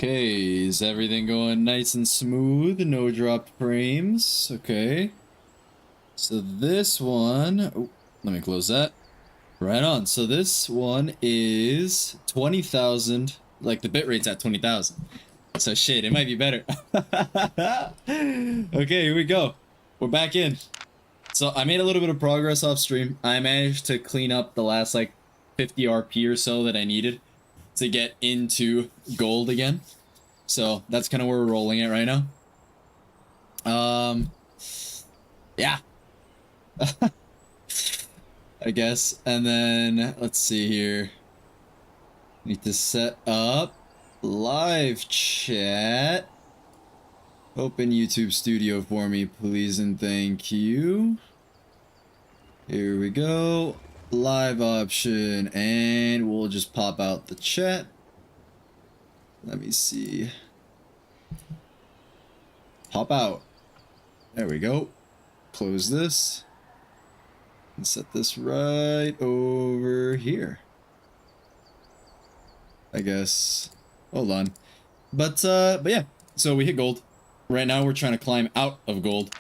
Okay, is everything going nice and smooth? No dropped frames. Okay. So this one, oh, let me close that. Right on. So this one is 20,000. Like the bitrate's at 20,000. So shit, it might be better. Okay, here we go. We're back in. So I made a little bit of progress off stream. I managed to clean up the last like 50 RP or so that I needed to get into gold again. So that's kind of where we're rolling it right now. Yeah. I guess. And then let's see here. Need to set up live chat. Open YouTube Studio for me, please and thank you. Here we go. Live option, and we'll just pop out the chat. Let me see. Pop out. There we go. Close this. And set this right over here. I guess. Hold on. But yeah. So we hit gold. Right now we're trying to climb out of gold.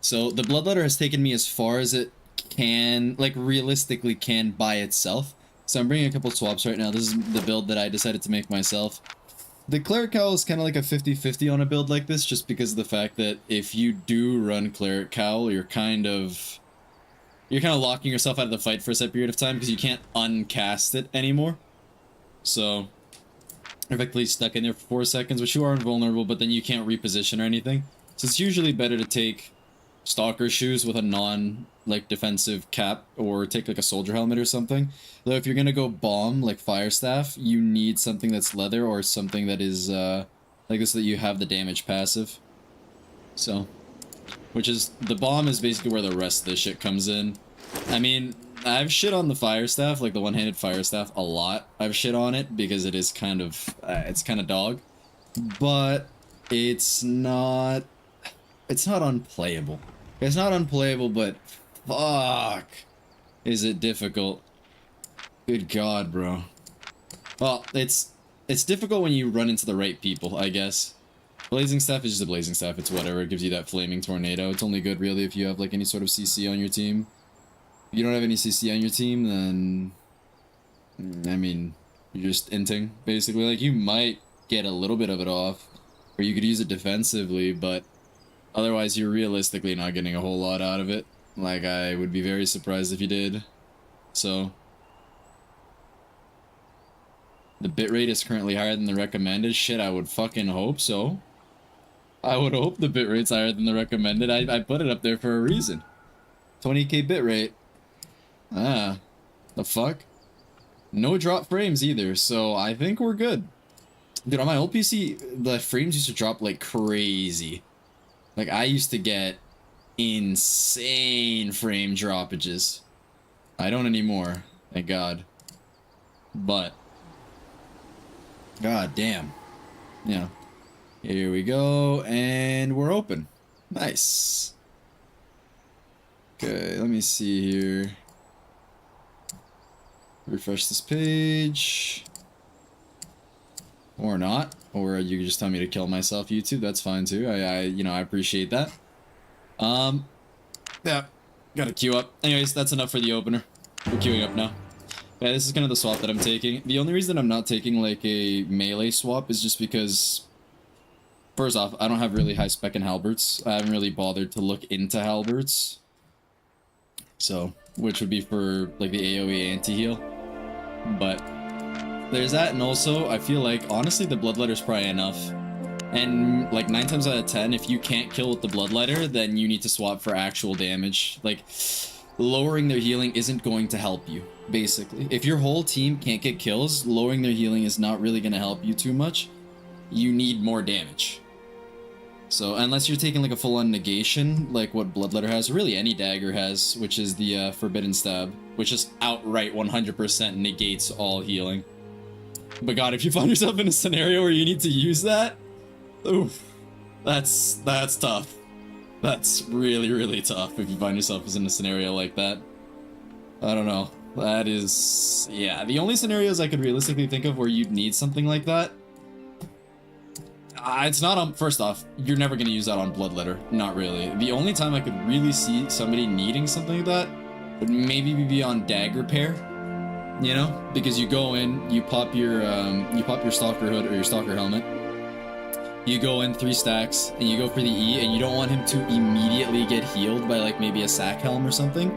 So the bloodletter has taken me as far as it can, like realistically can by itself. So I'm bringing a couple swaps right now. This is the build that I decided to make myself. The Cleric Cowl is kind of like a 50-50 on a build like this, just because of the fact that if you do run Cleric Cowl, you're kind of locking yourself out of the fight for a set period of time because you can't uncast it anymore. So effectively stuck in there for 4 seconds, which you are invulnerable, but then you can't reposition or anything. So it's usually better to take Stalker shoes with a non-like defensive cap, or take like a soldier helmet or something. Though if you're gonna go bomb like Fire Staff, you need something that's leather or something that is like this, that you have the damage passive. So, which is, the bomb is basically where the rest of this shit comes in. I mean, I've shit on the Fire Staff, like the one-handed Fire Staff, a lot. I've shit on it because it is kind of, it's kind of dog. But it's not unplayable. It's not unplayable, but fuck, is it difficult. Good God, bro. Well, it's difficult when you run into the right people, I guess. Blazing Staff is just a Blazing Staff, it's whatever, it gives you that flaming tornado. It's only good really if you have like any sort of CC on your team. If you don't have any CC on your team, then I mean, you're just inting, basically. Like, you might get a little bit of it off, or you could use it defensively, but otherwise you're realistically not getting a whole lot out of it. Like, I would be very surprised if you did. So the bitrate is currently higher than the recommended. Shit, I would fucking hope so. I would hope the bitrate's higher than the recommended. I put it up there for a reason. 20k bitrate. Ah, the fuck? No drop frames either, so I think we're good. Dude, on my old PC, the frames used to drop like crazy. Like, I used to get insane frame droppages. I don't anymore, thank God. But God damn. Yeah. Here we go, and we're open. Nice. Okay, let me see here. Refresh this page. Or not. Or you can just tell me to kill myself, YouTube. That's fine too. I appreciate that. Yeah. Gotta queue up. Anyways, that's enough for the opener. We're queuing up now. Yeah, this is kind of the swap that I'm taking. The only reason I'm not taking like a melee swap is just because, first off, I don't have really high spec in halberds. I haven't really bothered to look into halberds. So, which would be for like the AoE anti-heal. But there's that, and also I feel like honestly the bloodletter's probably enough. And like 9 times out of 10, if you can't kill with the bloodletter, then you need to swap for actual damage. Like, lowering their healing isn't going to help you, basically. If your whole team can't get kills, lowering their healing is not really going to help you too much. You need more damage. So, unless you're taking like a full-on negation, like what Bloodletter has, really any dagger has, which is the Forbidden Stab, which just outright 100% negates all healing. But God, if you find yourself in a scenario where you need to use that, oof, that's tough. That's really, really tough if you find yourself in a scenario like that. I don't know. That is, yeah, the only scenarios I could realistically think of where you'd need something like that It's not on. First off, you're never gonna use that on Bloodletter. Not really. The only time I could really see somebody needing something like that would maybe be on Dagger Pair. You know, because you go in, you pop your Stalker hood or your Stalker helmet. You go in 3 stacks, and you go for the E, and you don't want him to immediately get healed by like maybe a sack helm or something.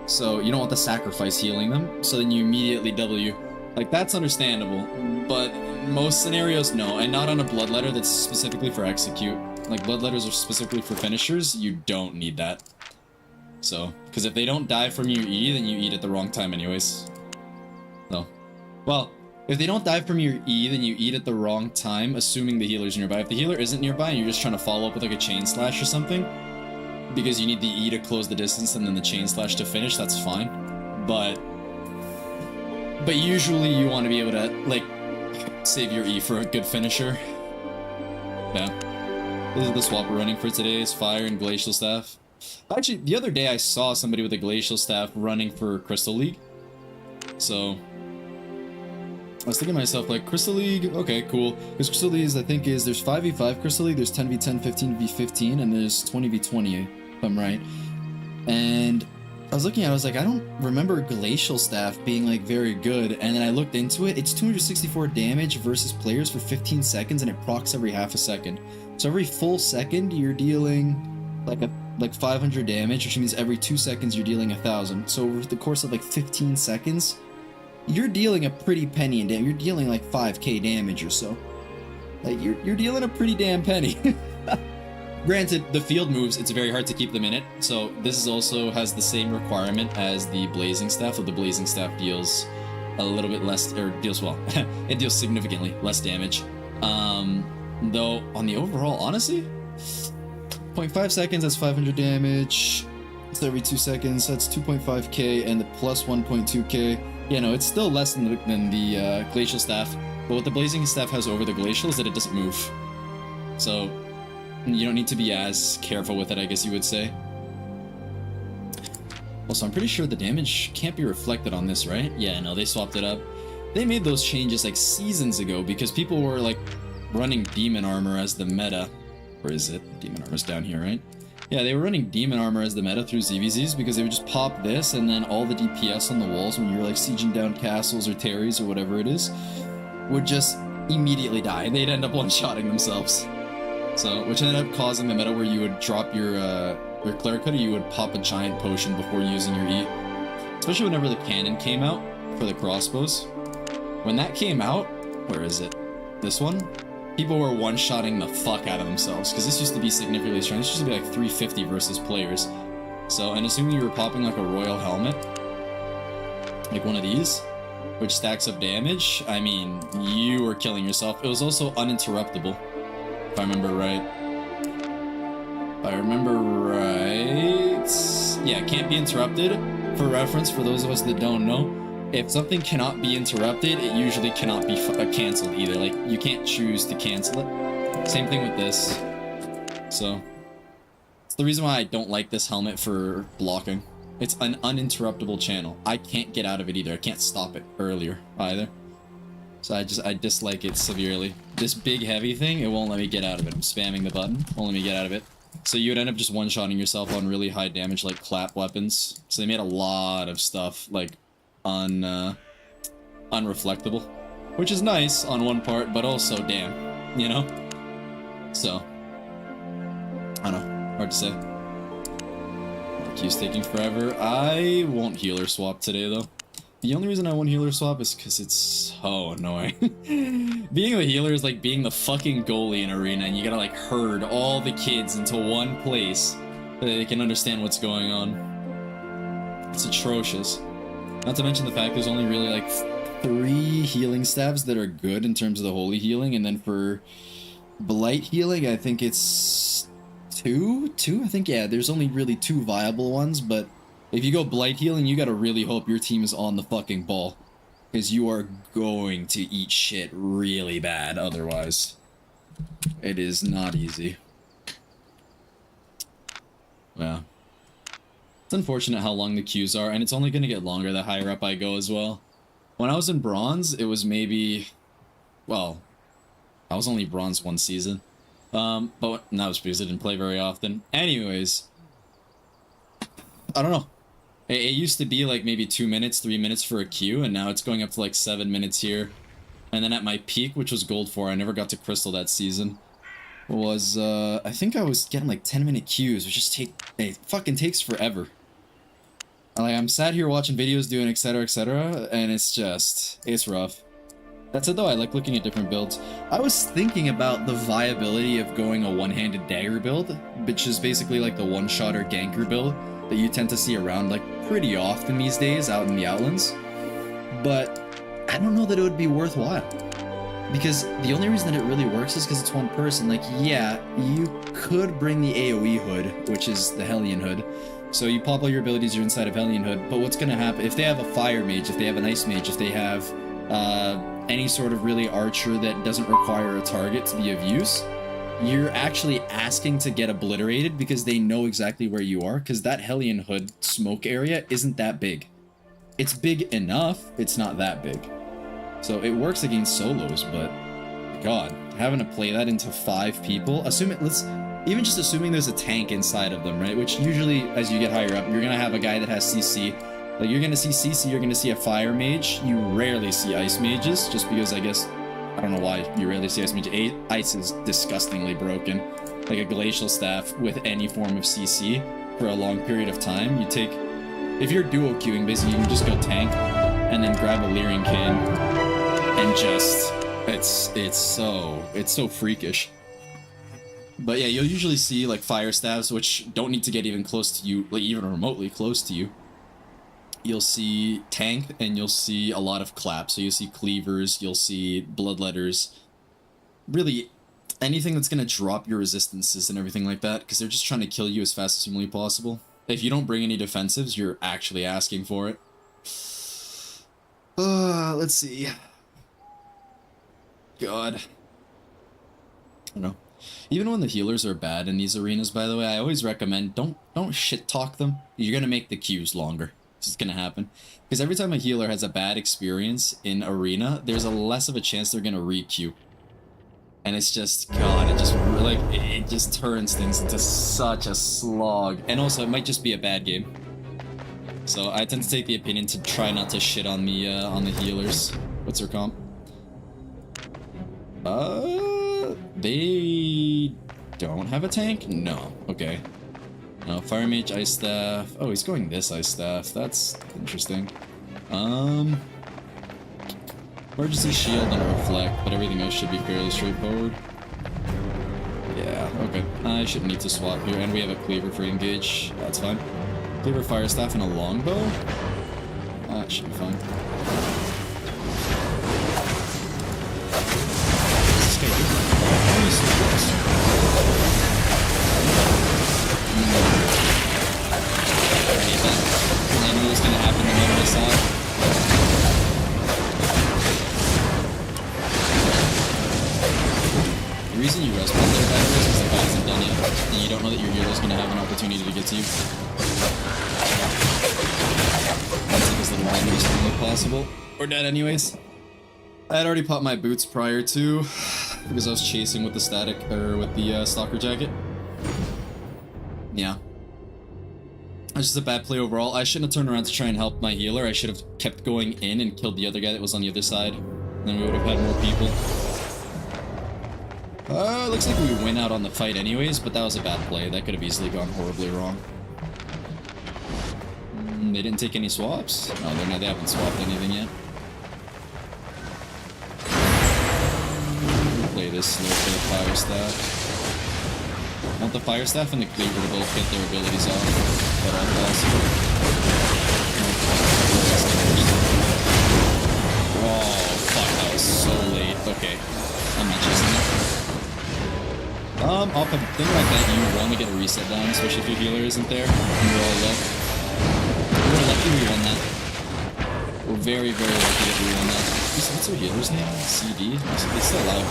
So you don't want the sacrifice healing them. So then you immediately W. Like that's understandable, but most scenarios no, and not on a Bloodletter that's specifically for execute. Like Bloodletters are specifically for finishers. You don't need that. So, because if they don't die from your E, then you eat at the wrong time anyways. No. Well, if they don't die from your E, then you eat at the wrong time, assuming the healer's nearby. If the healer isn't nearby and you're just trying to follow up with like a chain slash or something, because you need the E to close the distance and then the chain slash to finish, that's fine. But usually you want to be able to, like, save your E for a good finisher. Yeah. This is the swap we're running for today, is Fire and Glacial Staff. Actually, the other day I saw somebody with a Glacial Staff running for Crystal League. So I was thinking to myself, like, Crystal League, okay, cool. Because Crystal League is, I think, is there's 5v5 Crystal League, there's 10v10, 15v15, and there's 20v20, if I'm right. And I was looking at it, I was like, I don't remember Glacial Staff being, like, very good. And then I looked into it, it's 264 damage versus players for 15 seconds, and it procs every half a second. So every full second, you're dealing, like 500 damage, which means every 2 seconds, you're dealing 1,000. So over the course of, like, 15 seconds, you're dealing a pretty penny in damage. You're dealing like 5k damage or so. Like you're dealing a pretty damn penny. Granted, the field moves, it's very hard to keep them in it. So this is also has the same requirement as the Blazing Staff. So the Blazing Staff deals a little bit less, or deals well. It deals significantly less damage. Though on the overall, honestly, 0.5 seconds, that's 500 damage. It's every 2 seconds, that's 2.5k, and the plus 1.2k. Yeah, no, it's still less than the Glacial Staff, but what the Blazing Staff has over the Glacial is that it doesn't move. So, you don't need to be as careful with it, I guess you would say. Also, I'm pretty sure the damage can't be reflected on this, right? Yeah, no, they swapped it up. They made those changes, like, seasons ago, because people were, like, running Demon Armor as the meta. Where is it? Demon Armor's down here, right? Yeah, they were running Demon Armor as the meta through ZVZs because they would just pop this and then all the DPS on the walls when you're like sieging down castles or terries or whatever it is would just immediately die. They'd end up one-shotting themselves. So, which ended up causing the meta where you would drop your Cleric Hood or you would pop a giant potion before using your E. Especially whenever the cannon came out for the crossbows. When that came out, where is it? This one? People were one-shotting the fuck out of themselves, because this used to be significantly strong. This used to be like 350 versus players. So, and assuming you were popping like a Royal Helmet, like one of these, which stacks up damage, I mean, you were killing yourself. It was also uninterruptible, if I remember right. Yeah, it can't be interrupted. For reference, for those of us that don't know, if something cannot be interrupted, it usually cannot be cancelled either. Like, you can't choose to cancel it. Same thing with this. So, it's the reason why I don't like this helmet for blocking. It's an uninterruptible channel. I can't get out of it either. I can't stop it earlier either. So I dislike it severely. This big heavy thing, it won't let me get out of it. I'm spamming the button, won't let me get out of it. So you would end up just one-shotting yourself on really high damage, like clap weapons. So they made a lot of stuff, like, unreflectable, which is nice on one part, but also damn, you know? So, I don't know, hard to say. Q's taking forever. I won't healer swap today, though. The only reason I won't healer swap is because it's so annoying. Being the healer is like being the fucking goalie in arena, and you gotta like herd all the kids into one place so they can understand what's going on. It's atrocious. Not to mention the fact there's only really like 3 healing staves that are good in terms of the holy healing, and then for blight healing, I think it's 2? I think, yeah, there's only really 2 viable ones, but if you go blight healing, you gotta really hope your team is on the fucking ball, because you are going to eat shit really bad otherwise. It is not easy. Yeah. It's unfortunate how long the queues are, and it's only going to get longer the higher up I go as well. When I was in bronze, it was maybe, well, I was only bronze one season. But that was because I didn't play very often. Anyways, I don't know. It used to be like maybe 2 minutes, 3 minutes for a queue, and now it's going up to like 7 minutes here. And then at my peak, which was gold 4, I never got to crystal that season, was, I think I was getting like 10-minute queues, which just it fucking takes forever. Like, I'm sat here watching videos, doing etc, and it's rough. That said though, I like looking at different builds. I was thinking about the viability of going a one-handed dagger build, which is basically like the one-shot or ganker build that you tend to see around like pretty often these days out in the outlands. But I don't know that it would be worthwhile. Because the only reason that it really works is because it's one person. Like, yeah, you could bring the AoE hood, which is the Hellion hood. So you pop all your abilities, you're inside of Hellion hood, but what's gonna happen, if they have a fire mage, if they have an ice mage, if they have any sort of really archer that doesn't require a target to be of use, you're actually asking to get obliterated because they know exactly where you are, because that Hellion hood smoke area isn't that big. It's big enough, it's not that big. So it works against solos, but god, having to play that into 5 people, even just assuming there's a tank inside of them, right? Which usually, as you get higher up, you're gonna have a guy that has CC. Like, you're gonna see CC, you're gonna see a fire mage. You rarely see ice mages, just because I guess, I don't know why you rarely see ice mage. Ice is disgustingly broken. Like a glacial staff with any form of CC for a long period of time. You take, if you're duo queuing, basically you can just go tank and then grab a Leering Cane and just, it's so freakish. But yeah, you'll usually see like fire staffs, which don't need to get even close to you, like even remotely close to you. You'll see tank, and you'll see a lot of claps. So you'll see cleavers, you'll see bloodletters. Really, anything that's going to drop your resistances and everything like that, because they're just trying to kill you as fast as humanly possible. If you don't bring any defensives, you're actually asking for it. Let's see. God. I don't know. Even when the healers are bad in these arenas, by the way, I always recommend don't shit talk them. You're gonna make the queues longer. This is gonna happen. Because every time a healer has a bad experience in arena, there's a less of a chance they're gonna re-queue. And it's just, god, it just turns things into such a slog. And also, it might just be a bad game. So I tend to take the opinion to try not to shit on the healers. What's their comp? They don't have a tank? No. Okay. No, Fire Mage, Ice Staff. Oh, he's going this Ice Staff. That's interesting. Emergency Shield and a Reflect, but everything else should be fairly straightforward. Yeah, okay. I shouldn't need to swap here, and we have a Cleaver for Engage. That's fine. Cleaver, Fire Staff, and a Longbow? That should be fine. I knew it was gonna happen the moment I saw it. The reason you rest there, by the way, is because the fight isn't done yet, and you don't know that your healer's gonna have an opportunity to get to you. That's like as little damage as humanly possible. Or dead anyways. I had already popped my boots prior to, because I was chasing with the Stalker Jacket. Yeah. It's just a bad play overall. I shouldn't have turned around to try and help my healer. I should have kept going in and killed the other guy that was on the other side. Then we would have had more people. Looks like we win out on the fight anyways, but that was a bad play. That could have easily gone horribly wrong. They didn't take any swaps? No, they haven't swapped anything yet. Play this slow for the Fire Staff. I want the Fire Staff and the Cleaver to both get their abilities off at all possible. Oh, fuck, that was so late. Okay, I'm not chasing that. Off a thing like that, you want to get a reset down, especially if your healer isn't there, and you're all low. We're lucky we won that. We're very, very lucky that we won that. What's their healer's name? CD? It's still alive.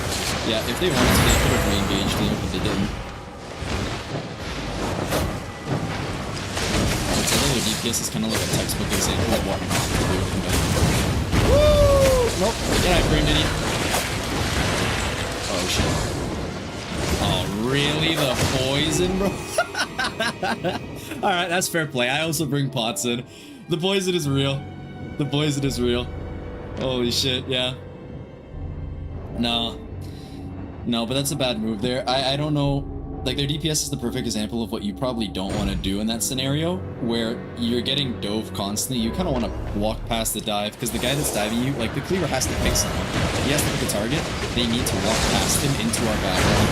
Yeah, if they wanted to, they could have re-engaged him, but they didn't. Their DPS is kind of like a textbook example of what not to do with combat. Woo! Nope. Get out, brain idiot. Oh shit. The poison, bro. Alright, that's fair play. I also bring pots in. The poison is real. The poison is real. Holy shit, yeah. No. No, but that's a bad move there. I don't know. Like, their DPS is the perfect example of what you probably don't want to do in that scenario, where you're getting dove constantly. You kind of want to walk past the dive, because the guy that's diving you, like, the cleaver has to pick someone. He has to pick a target. They need to walk past him into our background.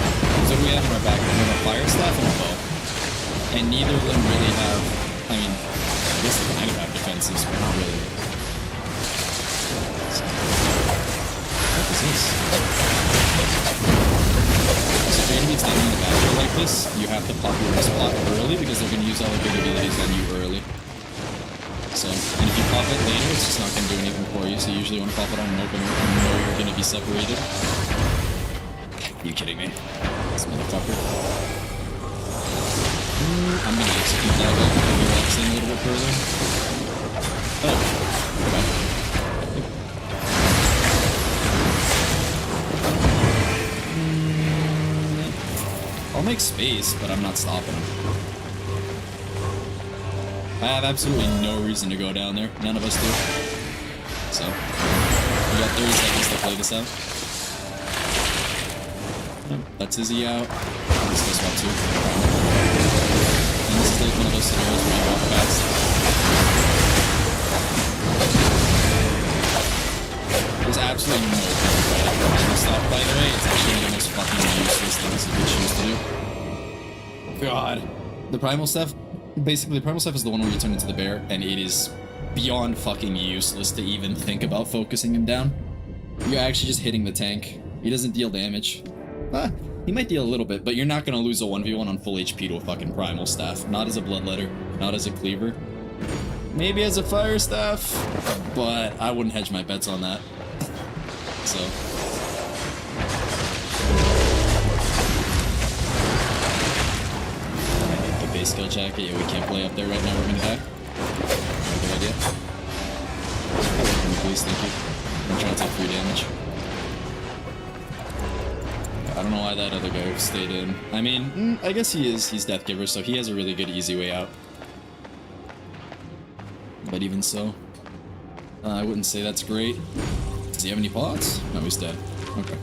So what do we have in our background? We have a fire staff and a bow. And neither of them really have, I mean, I guess they kind of have defensives, but not really. What is this? So if you're going to be standing in the background like this, you have to pop your spot early because they're going to use all their big abilities on you early. So, and if you pop it later, it's just not going to do anything for you, so you usually want to pop it on an opener and you know you're going to be separated. Are you kidding me? This motherfucker. I'm going to execute that guy and relax in a little bit further. Oh, okay. I'll make space, but I'm not stopping him. I have absolutely no reason to go down there. None of us do. So, we got 30 seconds to play this out. Yep, that's Izzy out. This goes swap too. And this is like one of those scenarios where you walk fast. There's absolutely no stop, by the way. It's actually one of the most fucking useless things you could choose to do. God. The primal stuff, basically the primal stuff is the one where you turn into the bear, and it is beyond fucking useless to even think about focusing him down. You're actually just hitting the tank. He doesn't deal damage. He might deal a little bit, but you're not gonna lose a 1v1 on full HP to a fucking primal staff. Not as a bloodletter, not as a cleaver. Maybe as a fire staff, but I wouldn't hedge my bets on that. So. The base skill jacket, yeah, we can't play up there right now, we're gonna die. Good idea. Please, thank you. I'm trying to take 3 damage. I don't know why that other guy stayed in. I mean, I guess he is. He's Death Giver, so he has a really good, easy way out. But even so, I wouldn't say that's great. Does he have any pots? No, he's dead. Okay.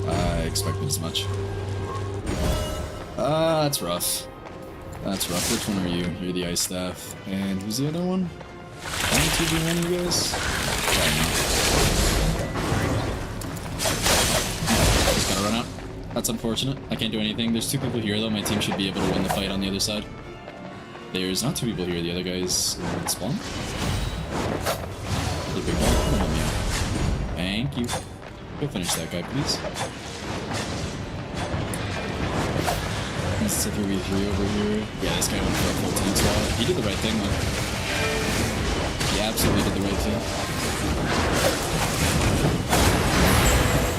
I expected as much. That's rough. That's rough. Which one are you? You're the Ice Staff. And who's the other one? One, 2v1, you guys? Just gotta run out. That's unfortunate. I can't do anything. There's 2 people here, though. My team should be able to win the fight on the other side. There's not 2 people here. The other guy's in spawn. The big guy. Come on, yeah. Thank you. Go finish that guy, please. Let's take a 3v3 over here. Yeah, this guy went for a full team swap. He did the right thing, though. He absolutely did the right thing.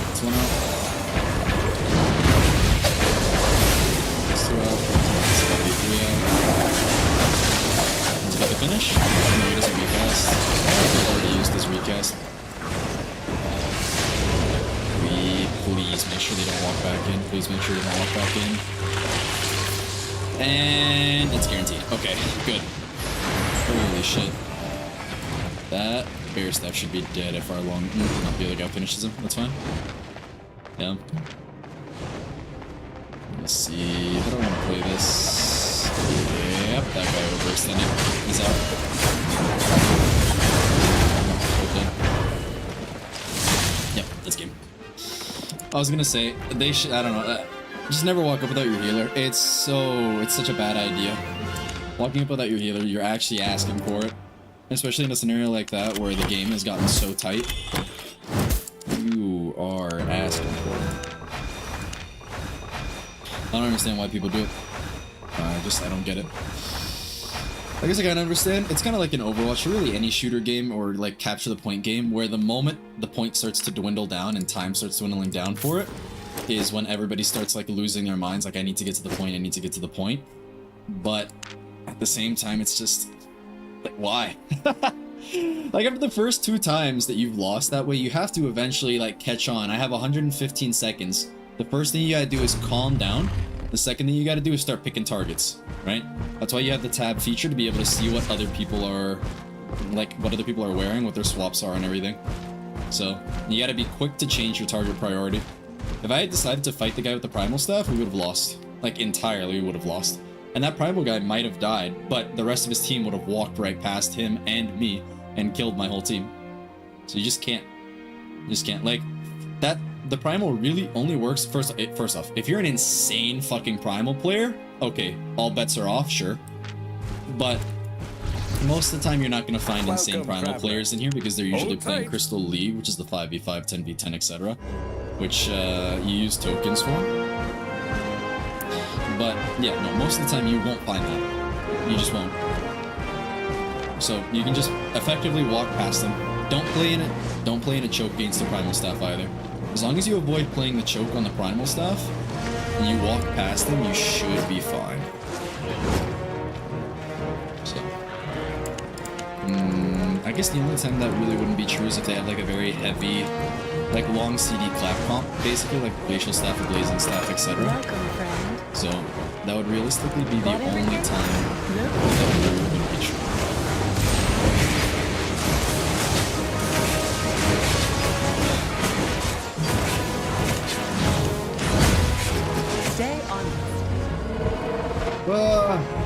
That's 1 out. That's 2 out. That's about to be 3 out. He's about to finish. No, he doesn't recast. He's already used his recast. Please make sure they don't walk back in. Please make sure they don't walk back in. And it's guaranteed. Okay, good. Holy shit. That bear staff should be dead if our long... No, the other guy finishes him. That's fine. Yeah. Let's see. How do I want to play this? Yep, that guy overextended. He's out. Yep, that's game. I was gonna say, they should, I don't know, just never walk up without your healer. It's such a bad idea. Walking up without your healer, you're actually asking for it. Especially in a scenario like that where the game has gotten so tight. You are asking for it. I don't understand why people do it. I don't get it. I guess I kind of understand. It's kind of like in Overwatch, or really any shooter game or like capture the point game, where the moment the point starts to dwindle down and time starts dwindling down for it, is when everybody starts like losing their minds, like I need to get to the point, I need to get to the point. But at the same time, it's just like, why? Like after the first 2 times that you've lost that way, you have to eventually like catch on. I have 115 seconds the first thing you gotta do is calm down. The second thing you gotta do is start picking targets, right? That's why you have the tab feature, to be able to see what other people are, like, what other people are wearing, what their swaps are and everything. So, you gotta be quick to change your target priority. If I had decided to fight the guy with the primal staff, we would have lost. Like, entirely, we would have lost. And that primal guy might have died, but the rest of his team would have walked right past him and me and killed my whole team. So you just can't. You just can't. Like, that, the primal really only works, first off, if you're an insane fucking primal player, okay, all bets are off, sure. But most of the time you're not going to find insane primal players in here, because they're usually playing Crystal League, which is the 5v5, 10v10, etc. Which you use tokens for. But yeah, no, most of the time you won't find that. You just won't. So you can just effectively walk past them. Don't play in a choke against the primal staff either. As long as you avoid playing the choke on the primal staff, and you walk past them, you should be fine. So, I guess the only time that really wouldn't be true is if they had like a very heavy, like long CD clap comp, basically like glacial staff or blazing staff, etc. So that would realistically be the only time that really wouldn't be true.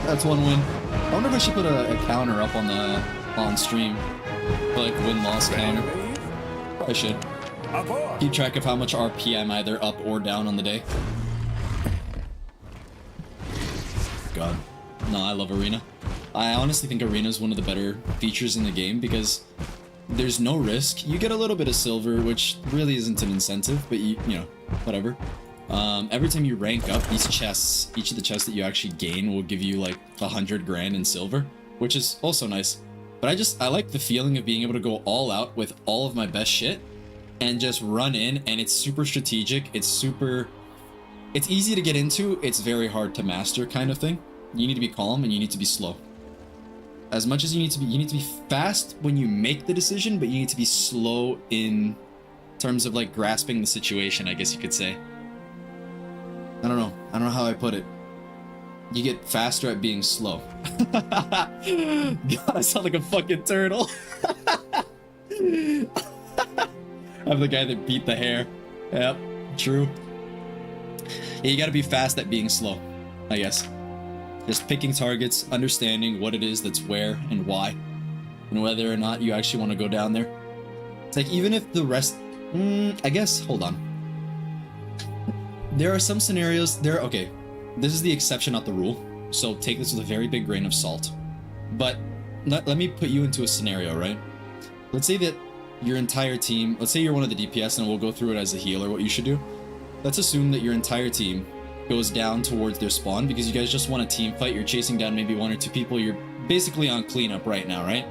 That's one win. I wonder if I should put a counter up on stream, like win-loss counter. I should keep track of how much RP I'm either up or down on the day. God, no, I love Arena. I honestly think Arena is one of the better features in the game because there's no risk. You get a little bit of silver, which really isn't an incentive, but you know, whatever. Every time you rank up, these chests, each of the chests that you actually gain will give you like 100 grand in silver, which is also nice. But I like the feeling of being able to go all out with all of my best shit and just run in, and it's super strategic. It's easy to get into. It's very hard to master kind of thing. You need to be calm and you need to be slow. As much as you need to be fast when you make the decision, but you need to be slow in terms of like grasping the situation, I guess you could say. I don't know how I put it. You get faster at being slow. God, I sound like a fucking turtle. I'm the guy that beat the hare. Yep, true. Yeah, you gotta be fast at being slow, I guess. Just picking targets, understanding what it is that's where and why, and whether or not you actually want to go down there. It's like, even if the rest... I guess, hold on. There are some scenarios, okay, this is the exception, not the rule, so take this with a very big grain of salt. But let me put you into a scenario, right? Let's say that your entire team, let's say you're one of the DPS, and we'll go through it as a healer, what you should do. Let's assume that your entire team goes down towards their spawn because you guys just want a team fight, you're chasing down maybe 1 or 2 people, you're basically on cleanup right now, right?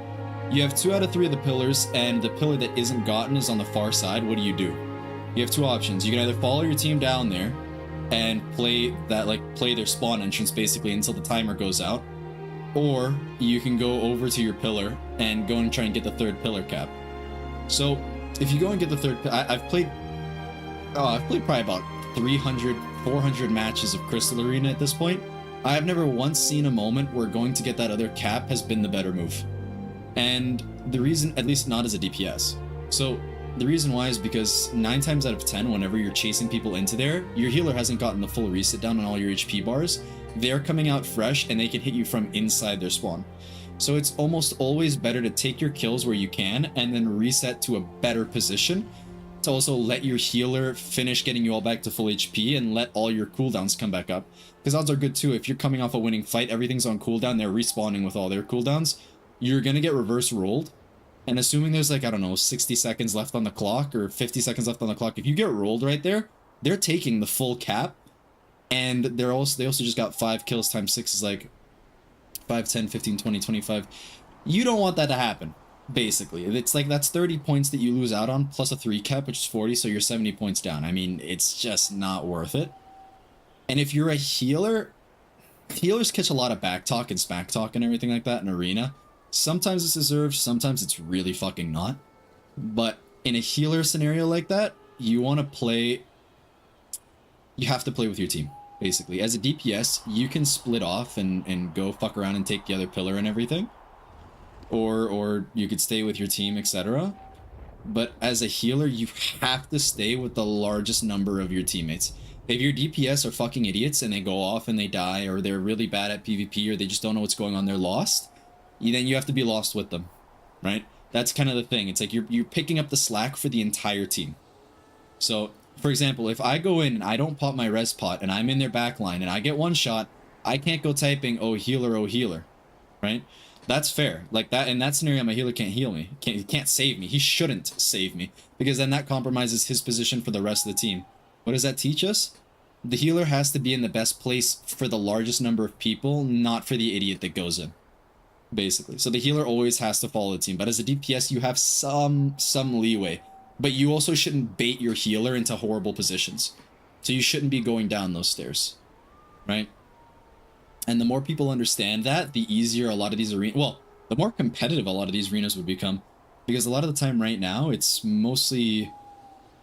You have 2 out of 3 of the pillars, and the pillar that isn't gotten is on the far side. What do? You have 2 options. You can either follow your team down there and play their spawn entrance basically until the timer goes out, or you can go over to your pillar and go and try and get the 3rd pillar cap. So if you go and get the 3rd, I've played probably about 300, 400 matches of Crystal Arena at this point. I have never once seen a moment where going to get that other cap has been the better move. And the reason, at least not as a DPS. So the reason why is because 9 times out of 10, whenever you're chasing people into there, your healer hasn't gotten the full reset down on all your HP bars. They're coming out fresh and they can hit you from inside their spawn. So it's almost always better to take your kills where you can and then reset to a better position to also let your healer finish getting you all back to full HP and let all your cooldowns come back up. Because odds are good too, if you're coming off a winning fight, everything's on cooldown, they're respawning with all their cooldowns, you're gonna get reverse rolled. And assuming there's like, I don't know, 60 seconds left on the clock or 50 seconds left on the clock, if you get rolled right there, they're taking the full cap. And they also just got 5 kills times 6 is like 5, 10, 15, 20, 25. You don't want that to happen, basically. It's like that's 30 points that you lose out on, plus a 3 cap, which is 40, so you're 70 points down. I mean, it's just not worth it. And if you're a healer, healers catch a lot of back talk and smack talk and everything like that in Arena. Sometimes it's deserved, sometimes it's really fucking not. But in a healer scenario like that, you want to play... you have to play with your team, basically. As a DPS, you can split off and go fuck around and take the other pillar and everything. Or you could stay with your team, etc. But as a healer, you have to stay with the largest number of your teammates. If your DPS are fucking idiots and they go off and they die, or they're really bad at PvP, or they just don't know what's going on, they're lost, then you have to be lost with them, right? That's kind of the thing. It's like you're picking up the slack for the entire team. So, for example, if I go in and I don't pop my res pot and I'm in their backline and I get one shot, I can't go typing, oh healer, right? That's fair. Like that, in that scenario, my healer can't heal me. He can't save me. He shouldn't save me, because then that compromises his position for the rest of the team. What does that teach us? The healer has to be in the best place for the largest number of people, not for the idiot that goes in. Basically. So the healer always has to follow the team. But as a DPS, you have some leeway. But you also shouldn't bait your healer into horrible positions. So you shouldn't be going down those stairs. Right? And the more people understand that, the easier a lot of these arenas... Well, the more competitive a lot of these arenas would become. Because a lot of the time right now, it's mostly...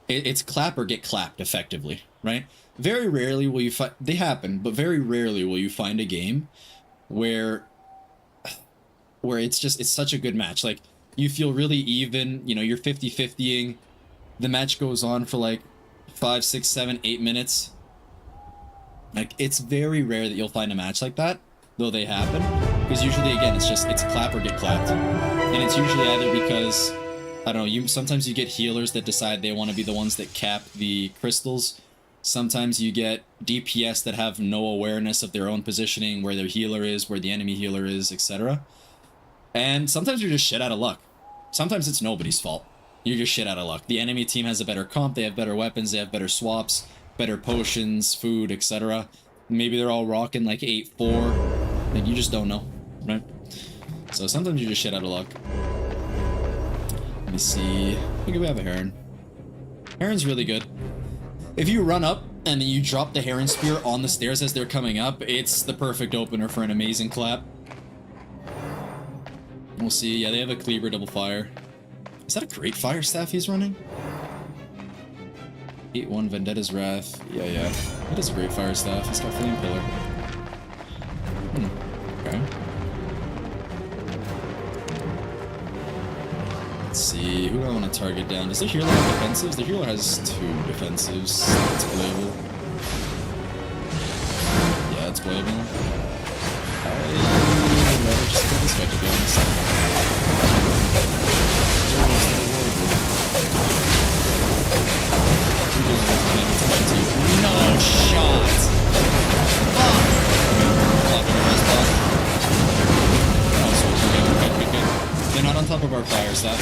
It's clap or get clapped, effectively. Right? Very rarely will you find... They happen, but very rarely will you find a game where it's such a good match. Like, you feel really even, you know, you're 50-50ing. The match goes on for like 5, 6, 7, 8 minutes. Like, it's very rare that you'll find a match like that, though they happen. Because usually, again, it's clap or get clapped. And it's usually either because, I don't know, sometimes you get healers that decide they want to be the ones that cap the crystals. Sometimes you get DPS that have no awareness of their own positioning, where their healer is, where the enemy healer is, etc. And sometimes you're just shit out of luck. Sometimes it's nobody's fault. You're just shit out of luck. The enemy team has a better comp, they have better weapons, they have better swaps, better potions, food, etc. Maybe they're all rocking like 8-4. Like, you just don't know, right? So sometimes you're just shit out of luck. Let me see. I think we have a Heron. Heron's really good. If you run up and then you drop the Heron Spear on the stairs as they're coming up, it's the perfect opener for an amazing clap. We'll see. Yeah, they have a Cleaver double fire. Is that a great fire staff he's running? 8-1 Vendetta's Wrath. Yeah. That is a great fire staff. He's got Flame Pillar. Okay. Let's see. Who do I want to target down? Does the healer have defensives? The healer has 2 defensives. That's playable. Yeah, it's playable. I'd rather just kill this guy, to be honest. No shot! Fuck! They're not on top of our fire staff.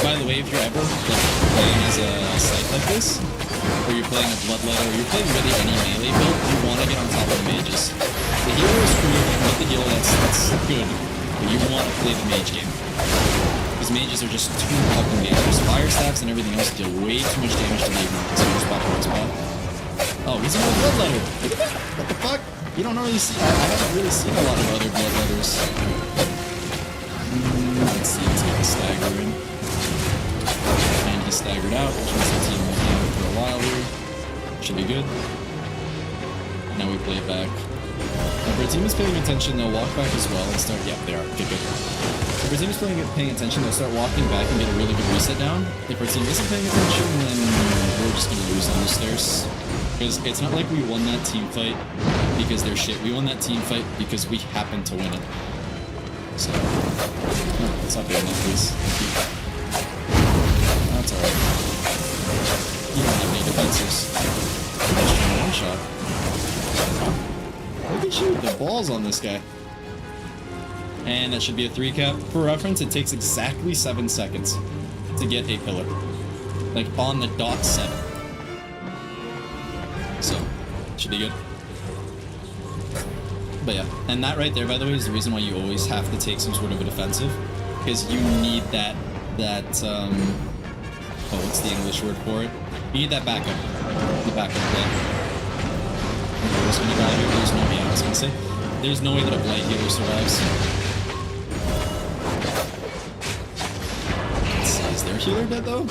By the way, if you're ever playing as a site like this, or you're playing a Bloodletter, or you're playing really any melee build, you want to get on top of the mages. The healer is cool, not the healer that's good, but you want to play the mage game. Because mages are just too fucking dangerous. Fire staffs and everything else deal way too much damage to leave them. So you just pop one spot. Oh, he's another Bloodletter! Look at that! What the fuck? You don't really see... I haven't really seen a lot of other Bloodletters. Let's see, let's get the stagger in. And he staggered out, which means the team will be out for a while here. Should be good. Now we play it back. If our team is paying attention, they'll walk back as well and start... Yeah, they are. Okay, good. If our team is paying attention, they'll start walking back and get a really good reset down. If our team isn't paying attention, then we're just gonna lose on the stairs. Because it's not like we won that team fight because they're shit. We won that team fight because we happened to win it. So... Oh, let's not be on that, please. That's alright. You don't have any defenses. Just trying one shot. Look at you, the balls on this guy. And that should be a 3 cap. For reference, it takes exactly 7 seconds to get a pillar. Like, on the dot 7. So, should be good. But yeah, and that right there, by the way, is the reason why you always have to take some sort of a defensive. Because you need that, oh, what's the English word for it? You need that backup. The backup play. Who's gonna die here? There's no way, I was gonna say. There's no way that a Blight healer survives. Let's see, is their healer dead though?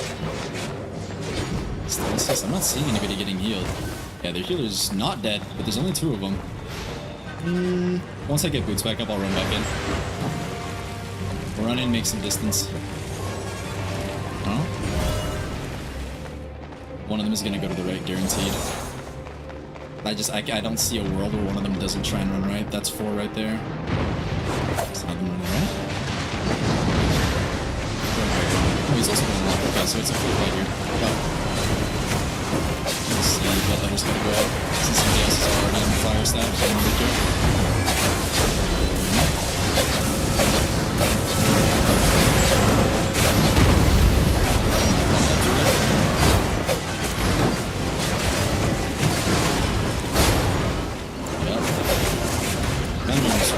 Stasis? I'm not seeing anybody getting healed. Yeah, their healer's not dead, but there's only 2 of them. Once I get boots back up, I'll run back in. We'll run in, make some distance. Huh? One of them is gonna go to the right, guaranteed. I don't see a world where one of them doesn't try and run right. That's 4 right there. There's another one right. Oh, he's also going left. Okay, so it's a full fight here. Let's see, Bloodletter's gonna go out. Since somebody else is already on the fire staff, so I'm gonna kill.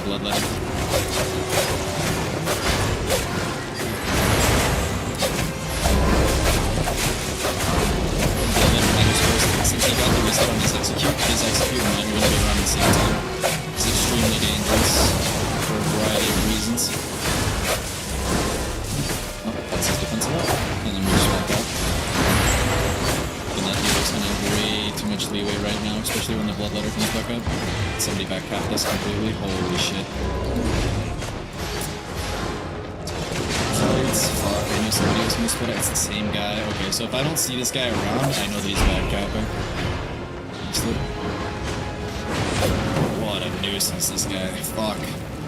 Bloodletter. Since he got the reset on his execute and mine are going to be around the same time. It's extremely dangerous for a variety of reasons. Oh, that's his defensive up. And then we just walk out. And that healer's going to have way too much leeway right now, especially when the Bloodletter comes back up. Somebody back capped us completely. Holy shit. Fuck, I knew somebody was gonna split it. It's the same guy. Okay, so if I don't see this guy around, I know that he's back capping. What a nuisance, this guy. Fuck.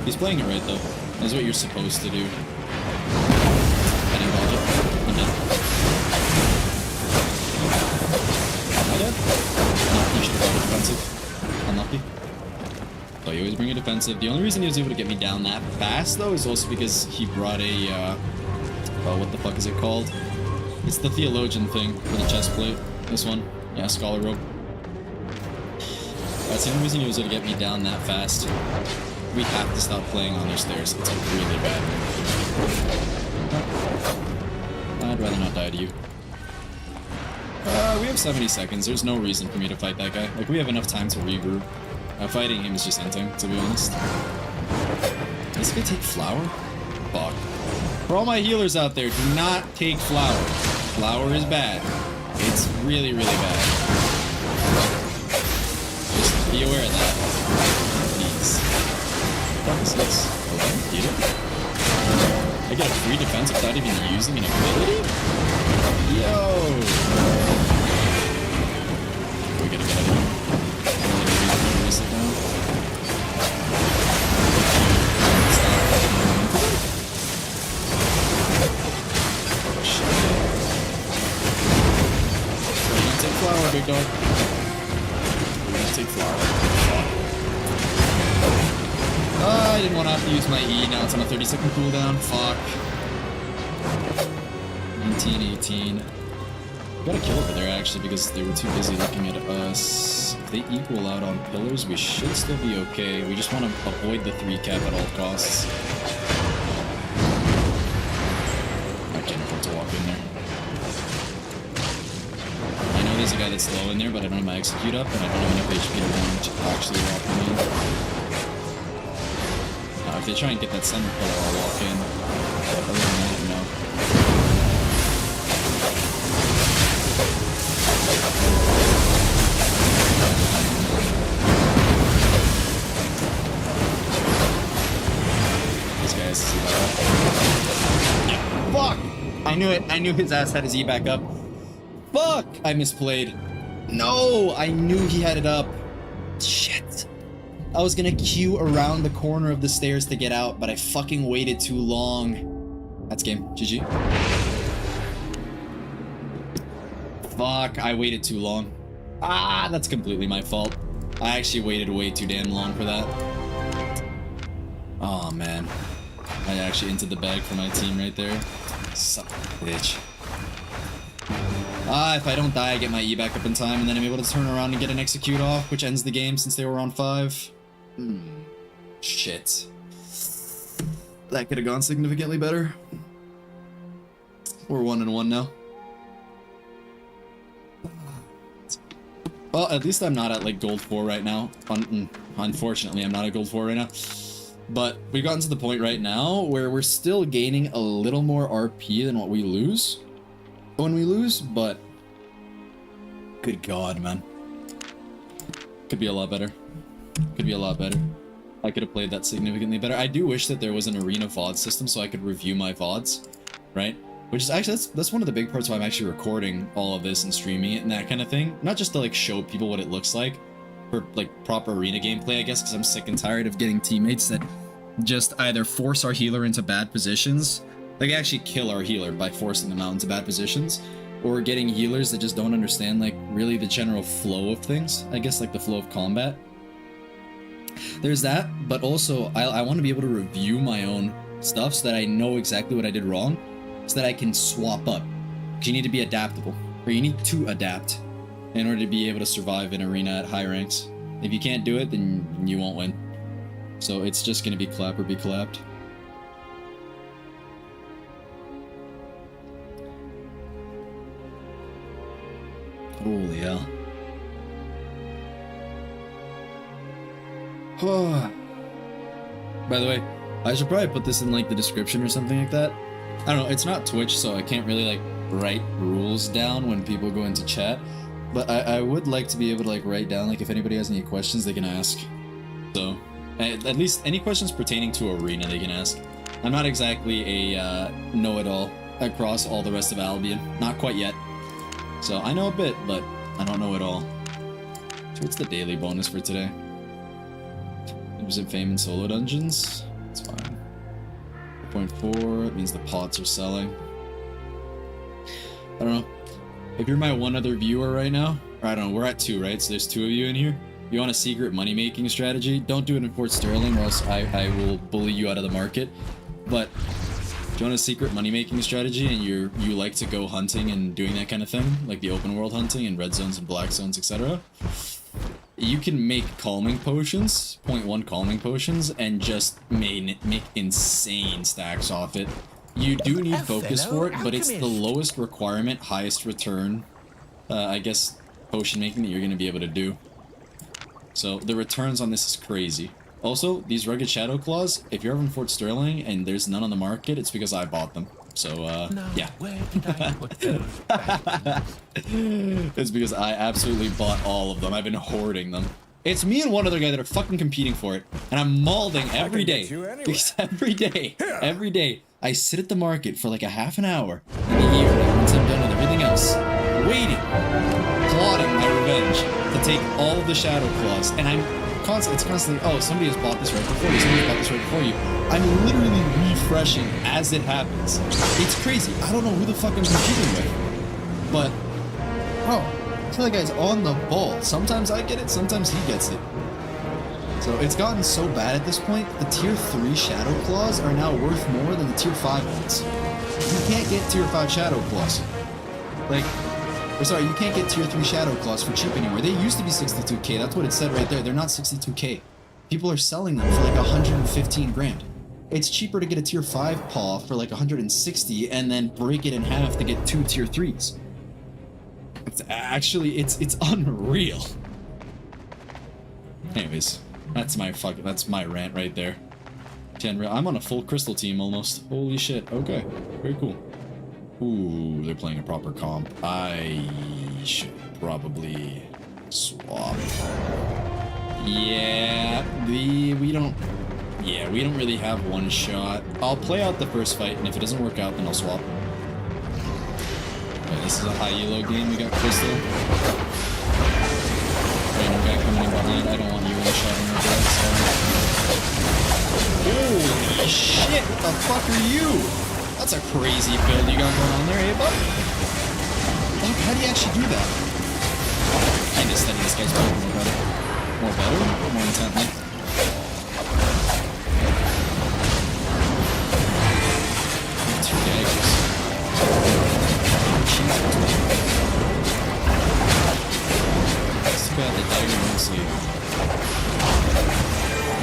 He's playing it right, though. That's what you're supposed to do. I didn't dodge it. I'm dead. Am I dead? No, you should have brought a defensive. Unlucky. Oh, you always bring a defensive. The only reason he was able to get me down that fast, though, is also because he brought a, what the fuck is it called? It's the theologian thing for the chest plate. This one. Yeah, scholar robe. That's the only reason he was able to get me down that fast. We have to stop playing on their stairs. It's really bad. I'd rather not die to you. We have 70 seconds. There's no reason for me to fight that guy. Like, we have enough time to regroup. Fighting him is just ending, to be honest. Is he gonna take flower? Fuck. For all my healers out there, do not take flower. Flower is bad. It's really, really bad. Just be aware of that. Please. What is this? Hello? Get it? I get a free defense without even using an ability? Yo! We gotta get out of here. Sit down. Oh shit. We're gonna take flower, big dog. We're gonna take flower. I didn't want to have to use my E, now it's on a 30-second cooldown. Fuck. 1918. We got a kill over there actually because they were too busy looking at us. If they equal out on pillars, we should still be okay. We just want to avoid the 3 cap at all costs. I can't afford to walk in there. I know there's a guy that's low in there, but I don't have my execute up, and I don't have enough HP to warrant actually walking in. If they try and get that center pillar, I'll walk in. But other than that, no. These guys see that. Yeah. Fuck! I knew it. I knew his ass had his E back up. Fuck! I misplayed. No! I knew he had it up. Shit. I was gonna queue around the corner of the stairs to get out, but I fucking waited too long. That's game. GG. Fuck, I waited too long. Ah, that's completely my fault. I actually waited way too damn long for that. Oh man. I actually entered the bag for my team right there. Suck, bitch. Ah, if I don't die, I get my E back up in time, and then I'm able to turn around and get an execute off, which ends the game since they were on 5. Shit. That could have gone significantly better. We're 1-1 now. Well, at least I'm not at like gold 4 right now. Unfortunately, I'm not at gold 4 right now. But we've gotten to the point right now where we're still gaining a little more RP than what we lose when we lose, but Good God, man. Could be a lot better. Could be a lot better. I could have played that significantly better. I do wish that there was an arena VOD system so I could review my VODs, right? Which is actually, that's one of the big parts why I'm actually recording all of this and streaming it and that kind of thing. Not just to like show people what it looks like for like proper arena gameplay, I guess, because I'm sick and tired of getting teammates that just either force our healer into bad positions, like actually kill our healer by forcing them out into bad positions, or getting healers that just don't understand like really the general flow of things, I guess, like the flow of combat. There's that, but also I want to be able to review my own stuff so that I know exactly what I did wrong, so that I can swap up. Because you need to be adaptable, or you need to adapt in order to be able to survive in arena at high ranks. If you can't do it, then you won't win. So it's just going to be clap or be clapped. Holy hell. By the way, I should probably put this in like the description or something like that. I don't know, it's not Twitch, so I can't really like write rules down when people go into chat. But I would like to be able to like write down like if anybody has any questions they can ask. So at least any questions pertaining to arena they can ask. I'm not exactly a know-it-all across all the rest of Albion. Not quite yet. So I know a bit, but I don't know it all. So what's the daily bonus for today? It was in fame and solo dungeons. It's fine. 4.4, it means the pots are selling. I don't know. If you're my one other viewer right now, or I don't know, we're at 2, right? So there's 2 of you in here. You want a secret money-making strategy? Don't do it in Fort Sterling or else I will bully you out of the market. But if you want a secret money-making strategy and you like to go hunting and doing that kind of thing, like the open world hunting and red zones and black zones, etc., you can make calming potions, 0.1 calming potions, and just make insane stacks off it. You do need focus for it, but it's the lowest requirement, highest return, I guess, potion making that you're going to be able to do. So the returns on this is crazy. Also, these rugged shadow claws, if you're ever in Fort Sterling and there's none on the market, it's because I bought them. So, yeah. Where did I put those back? It's because I absolutely bought all of them. I've been hoarding them. It's me and one other guy that are fucking competing for it, and I'm malding every day. Anyway. Because every day, I sit at the market for like a half an hour in the evening once I'm done with everything else, waiting, plotting my revenge to take all of the shadow claws, and it's constantly, oh, somebody has bought this right before you, somebody has bought this right before you. I'm literally refreshing as it happens. It's crazy. I don't know who the fuck I'm competing with. But, bro, I feel like guy's on the ball. Sometimes I get it, sometimes he gets it. So it's gotten so bad at this point, the tier 3 shadow claws are now worth more than the tier 5 ones. You can't get tier 5 shadow claws. Like, or sorry, you can't get tier 3 shadow claws for cheap anymore. They used to be 62k, that's what it said right there. They're not 62k. People are selling them for like 115 grand. It's cheaper to get a tier 5 paw for like 160 and then break it in half to get 2 tier 3s. It's actually, it's unreal. Anyways, that's my rant right there. I'm on a full crystal team almost. Holy shit. Okay, very cool. Ooh, they're playing a proper comp. I should probably swap. Yeah, we don't really have one shot. I'll play out the first fight, and if it doesn't work out, then I'll swap. Okay, this is a high elo game. We got crystal. Random guy coming in behind. I don't want you one shot in your blood, sorry. Holy shit! What the fuck are you? That's a crazy build you got going on there, eh, bud? Fuck, how do you actually do that? I need to study this guy's build more better. More intently. Two daggers. It's too bad the dagger won't sleep.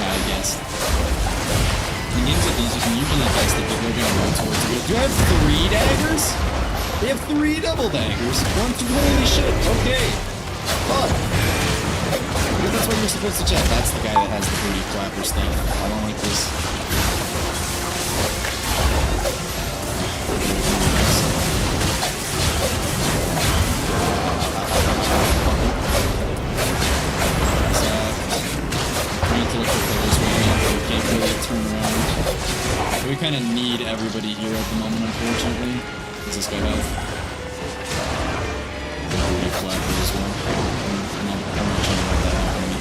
I guess. In games like these, you can usually guess that people are going to run towards it. Do I have 3 daggers? They have 3 double daggers. 1, 2, holy shit. Okay. Fuck. But that's what you're supposed to check. That's the guy that has the booty clapper stuff. I don't like this. kind of need everybody here at the moment, unfortunately. Does this guy have? The booty flapper as well. I'm not sure about that happening.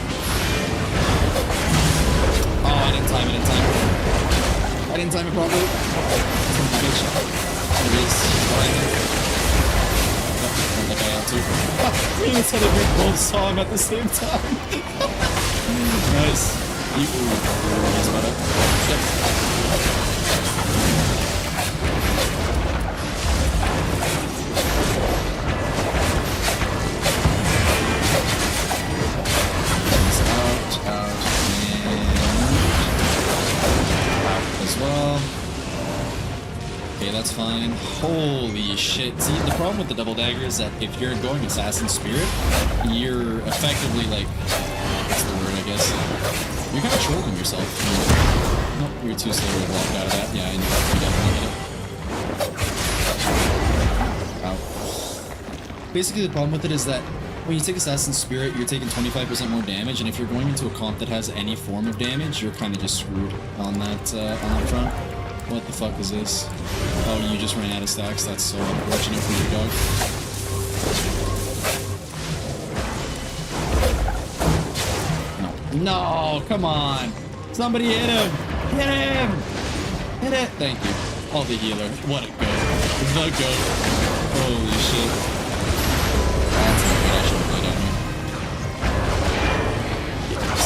Oh, I didn't time it in time. I didn't time it properly. Son of a bitch. There it is. Behind him. Oh, that guy out too. We even said a big bold song at the same time. Nice. He's about up. Yep. As well. Okay, that's fine. Holy shit. See, the problem with the double dagger is that if you're going Assassin Spirit, you're effectively like, what's the word, I guess? You're kind of trolling yourself. Nope, you're too slow to walk out of that. Yeah, I knew that. You definitely hit it. Ow. Basically, the problem with it is that when you take Assassin's Spirit, you're taking 25% more damage, and if you're going into a comp that has any form of damage, you're kind of just screwed on that front. What the fuck is this? Oh, you just ran out of stacks? That's so unfortunate for your dog. No. No, come on! Somebody hit him! Hit him! Hit it! Thank you. Oh, the healer. What a goat. The goat. Holy shit. That's not good. I should have played down here. Yes.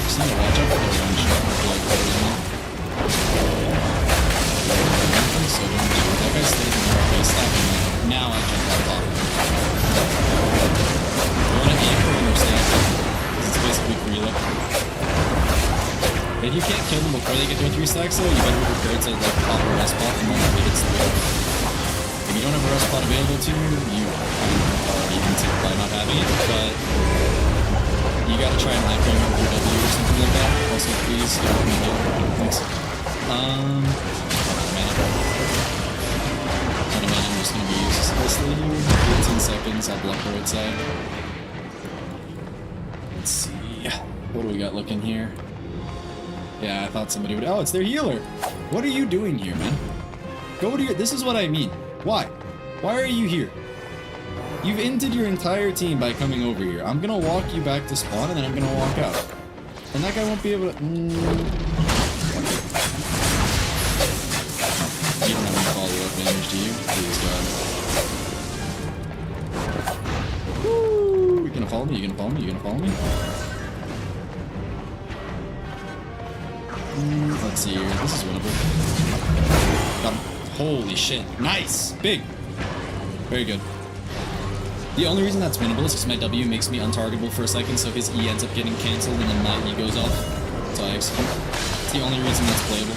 Just need to watch out for the one shot. Like, so that guy stays in there. Okay, stacking now. Now I jump on top. You want to aim for when they're stacking. Because it's basically free look. If you can't kill them before they get their 3 stacks though, you better be prepared to like pop a rest pot the moment it hits the wheel. If you don't have a rest pot available to you, you already can tip by not having it, but you gotta try and like going over your W or something like that. Also, please, you don't need it. Thanks. Man. I'm just gonna be useless here. 15 seconds, I'll block the right side. Let's see. What do we got looking here? Yeah, I thought somebody would. Oh, it's their healer. What are you doing here, man? Go to your. This is what I mean. Why? Why are you here? You've inted your entire team by coming over here. I'm gonna walk you back to spawn, and then I'm gonna walk out. And that guy won't be able to. You don't have any follow-up damage, do you? Please, God. Woo! You gonna follow me? You gonna follow me? You gonna follow me? Let's see here. This is winnable. Got him. Holy shit. Nice! Big! Very good. The only reason that's winnable is because my W makes me untargetable for a second, so his E ends up getting cancelled and then my E goes off. So I execute. It's the only reason that's playable.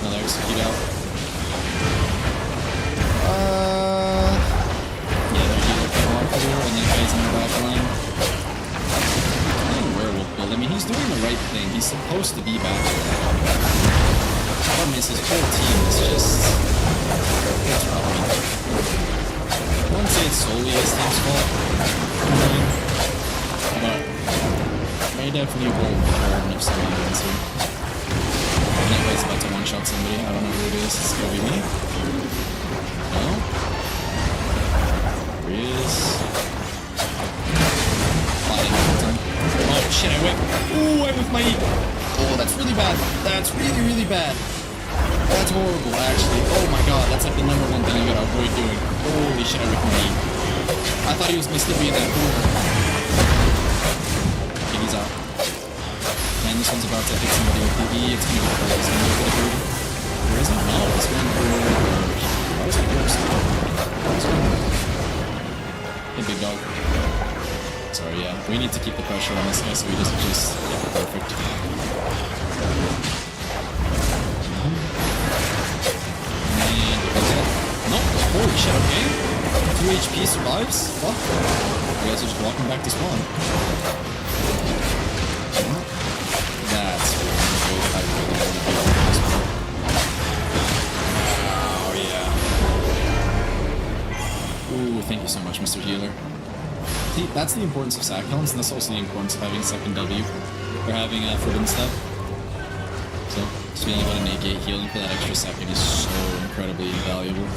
Another execute out. Yeah, there's either come off here and that guy's in the back line. Werewolf build. I mean, he's doing the right thing. He's supposed to be back there. The problem is his whole team is just... It's rough. I wouldn't say it's solely his team's fault, but they definitely hold burden if somebody wins here. And that guy's about to one-shot somebody. I don't know who it is. It's gonna be me. No? There he is. Oh shit, I whipped. Ooh, I whipped my E. Oh, that's really bad. That's really, really bad. That's horrible, actually. Oh my god, that's like the #1 thing you gotta avoid doing. Holy shit, I whipped my E. I thought he was gonna slip me in that corner. Okay, he's out. And this one's about to hit somebody with the E. It's gonna be the it's gonna go for the bird. Where is it? No, it's going for... Why was it worse? Hey, big dog. Sorry, yeah. We need to keep the pressure on this guy so he doesn't just... Yeah, perfect. And... Nope. Holy shit, okay. 2 HP survives? What? You guys are just walking back to spawn. That's really good. I really want to be on this one. Oh, yeah. Ooh, thank you so much, Mr. Healer. that's the importance of sack helms, and that's also the importance of having second W or having forbidden step. So just being able to negate healing for that extra second is so incredibly invaluable.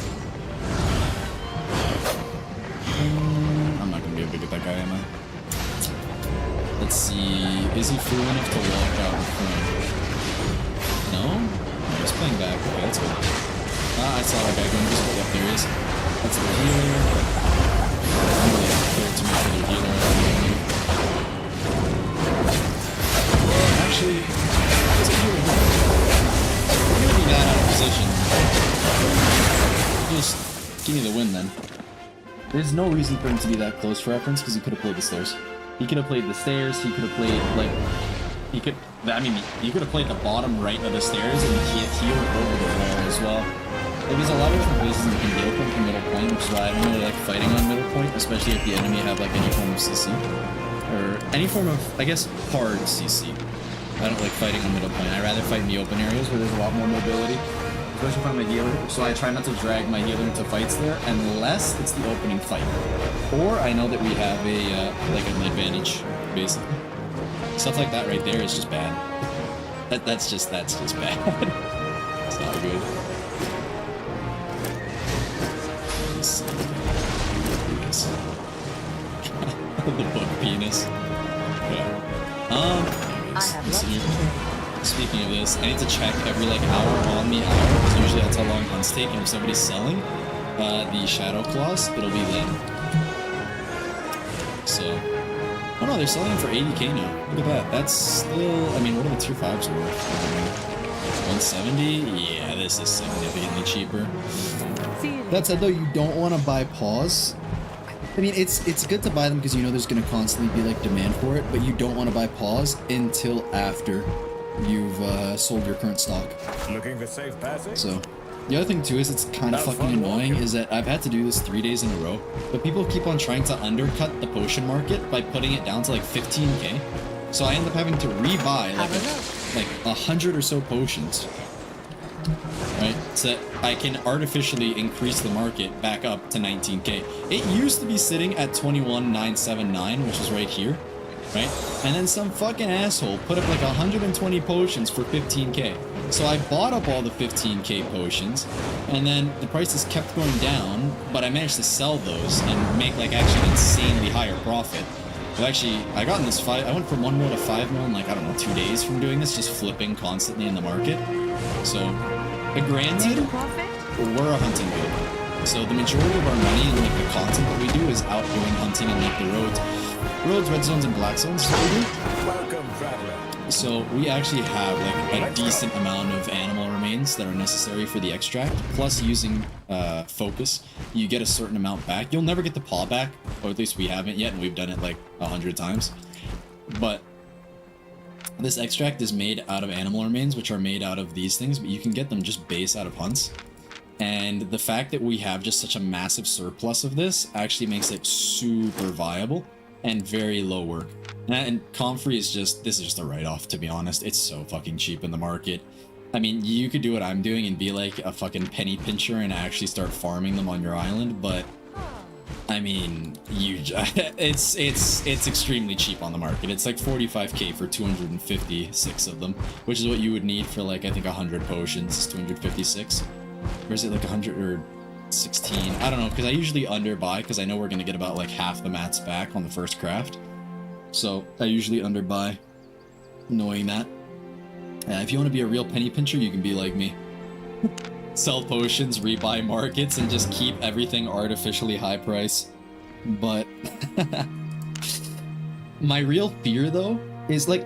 I'm not gonna be able to get that guy, am I? Let's see. Is he fool enough to walk out in front? No? Oh, he's playing back. Okay, that's good. I saw that guy going invisible. Yep, there he is. That's the healer. I'm really prepared to make sure their healer. Actually, it's a healer. We're gonna be that out of position. Just give me the win then. There's no reason for him to be that close for reference because he could have played the stairs. He could have played the stairs, he could have played, like, he could have played the bottom right of the stairs and he healed over the wall as well. Like, there's a lot of different places you can heal from middle point, which is why I don't really like fighting on middle point, especially if the enemy have, like, any form of CC. Or any form of, I guess, hard CC. I don't like fighting on middle point. I'd rather fight in the open areas where there's a lot more mobility. Especially if I'm a healer, so I try not to drag my healer into fights there unless it's the opening fight, or I know that we have a like an advantage, basically. Stuff like that right there is just bad. That's just bad. It's not good. Let's see. The book penis. Yeah. Let's see. Speaking of this, I need to check every like hour on the hour, because usually that's how long hunts take, and if somebody's selling the Shadow Claws, it'll be then. So, oh no, they're selling for 80k now. Look at that. That's still, I mean, what are the 2.5s worth? 170? Yeah, this is significantly cheaper. That said though, you don't want to buy paws. I mean, it's good to buy them because you know there's going to constantly be like demand for it, but you don't want to buy paws until after you've sold your current stock. Looking for safe passage? So, the other thing too is it's kind of fucking annoying is that I've had to do this 3 days in a row, but people keep on trying to undercut the potion market by putting it down to like 15k. So I end up having to rebuy like 100 or so potions, right? So that I can artificially increase the market back up to 19k. It used to be sitting at 21,979, which is right here. Right? And then some fucking asshole put up like 120 potions for 15k. So I bought up all the 15k potions, and then the prices kept going down, but I managed to sell those and make like actually an insanely higher profit. Well, actually, I got in this fight. I went from 1 mil to 5 mil in like, I don't know, 2 days from doing this, just flipping constantly in the market. So, granted, we're a hunting guild. So the majority of our money and like the content that we do is out doing hunting in like the roads, red zones, and black zones. Welcome, traveler. So we actually have like a decent amount of animal remains that are necessary for the extract. Plus, using focus, you get a certain amount back. You'll never get the paw back, or at least we haven't yet, and we've done it like 100 times. But this extract is made out of animal remains, which are made out of these things, but you can get them just base out of hunts. And the fact that we have just such a massive surplus of this actually makes it super viable and very low work. And Comfrey is just, this is just a write-off, to be honest. It's so fucking cheap in the market. I mean, you could do what I'm doing and be like a fucking penny pincher and actually start farming them on your island, but I mean, it's extremely cheap on the market. It's like 45k for 256 of them, which is what you would need for like, I think 100 potions, 256. Or is it like 100 or 16? I don't know, because I usually underbuy because I know we're going to get about like half the mats back on the first craft. So I usually underbuy, knowing that. If you want to be a real penny pincher, you can be like me. Sell potions, rebuy markets, and just keep everything artificially high price. But my real fear though is like,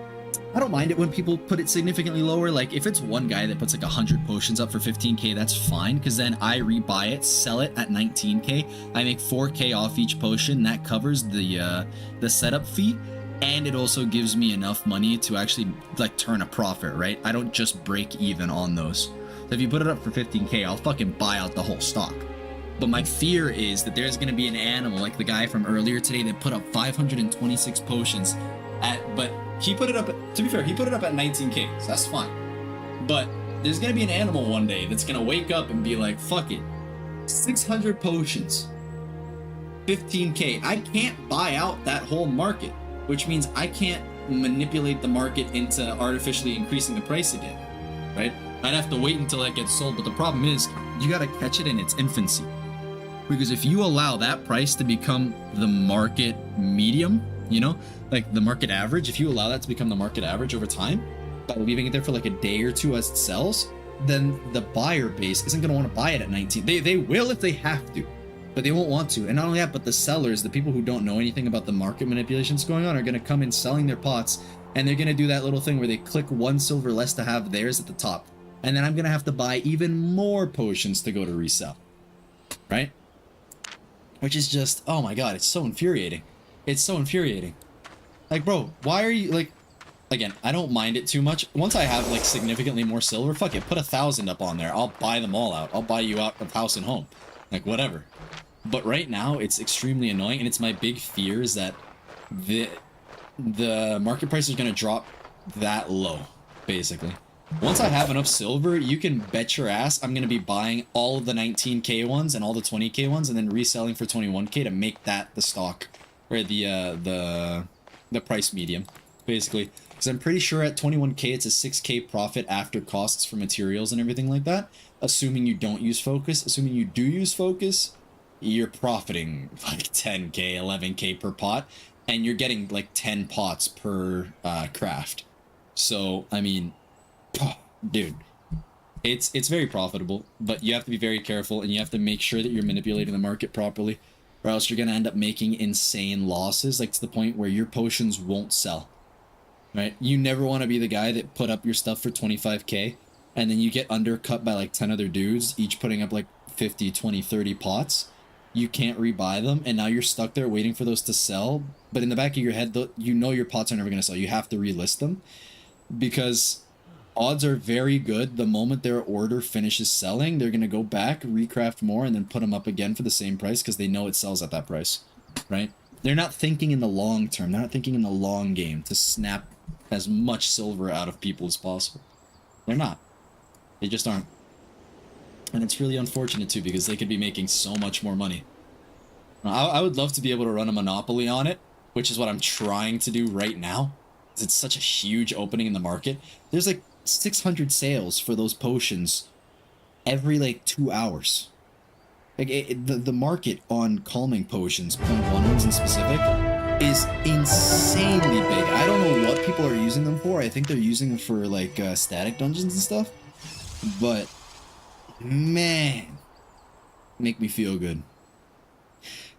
I don't mind it when people put it significantly lower. Like if it's one guy that puts like 100 potions up for 15k, that's fine, because then I rebuy it, sell it at 19k. I make 4k off each potion. That covers the setup fee, and it also gives me enough money to actually like turn a profit, right? I don't just break even on those. So if you put it up for 15k, I'll fucking buy out the whole stock. But my fear is that there's gonna be an animal like the guy from earlier today that put up 526 potions but he put it up, to be fair, he put it up at 19k, so that's fine. But there's gonna be an animal one day that's gonna wake up and be like, fuck it, 600 potions. 15K. I can't buy out that whole market, which means I can't manipulate the market into artificially increasing the price again, right? I'd have to wait until that gets sold, but the problem is you gotta catch it in its infancy. Because if you allow that price to become the market medium, you know, like the market average, if you allow that to become the market average over time, by leaving it there for like a day or two as it sells, then the buyer base isn't gonna want to buy it at 19. They will if they have to, but they won't want to. And not only that, but the sellers, the people who don't know anything about the market manipulations going on, are gonna come in selling their pots, and they're gonna do that little thing where they click 1 silver less to have theirs at the top. And then I'm gonna have to buy even more potions to go to resell, right? Which is just, oh my god, it's so infuriating. It's so infuriating. Like, bro, why are you, like, again, I don't mind it too much. Once I have, like, significantly more silver, fuck it, put 1,000 up on there. I'll buy them all out. I'll buy you out of house and home. Like, whatever. But right now, it's extremely annoying, and it's my big fear is that the market price is gonna drop that low, basically. Once I have enough silver, you can bet your ass I'm going to be buying all of the 19K ones and all the 20K ones and then reselling for 21K to make that the stock, or the price medium, basically. Because I'm pretty sure at 21K it's a 6K profit after costs for materials and everything like that, assuming you don't use focus. Assuming you do use focus, you're profiting like 10K, 11K per pot, and you're getting like 10 pots per craft. So, I mean, dude, it's very profitable, but you have to be very careful, and you have to make sure that you're manipulating the market properly, or else you're gonna end up making insane losses, like to the point where your potions won't sell, right? You never want to be the guy that put up your stuff for 25K and then you get undercut by like 10 other dudes, each putting up like 50, 20, 30 pots. You can't rebuy them, and now you're stuck there waiting for those to sell, but in the back of your head, you know your pots are never gonna sell. You have to relist them, because odds are very good the moment their order finishes selling, they're going to go back, recraft more, and then put them up again for the same price because they know it sells at that price, right? They're not thinking in the long term. They're not thinking in the long game to snap as much silver out of people as possible. They're not. They just aren't. And it's really unfortunate too, because they could be making so much more money. I would love to be able to run a monopoly on it, which is what I'm trying to do right now. It's such a huge opening in the market. There's like 600 sales for those potions every like 2 hours. Like the market on calming potions, 0.1 ones in specific, is insanely big. I don't know what people are using them for. I think they're using them for like static dungeons and stuff, but man, make me feel good.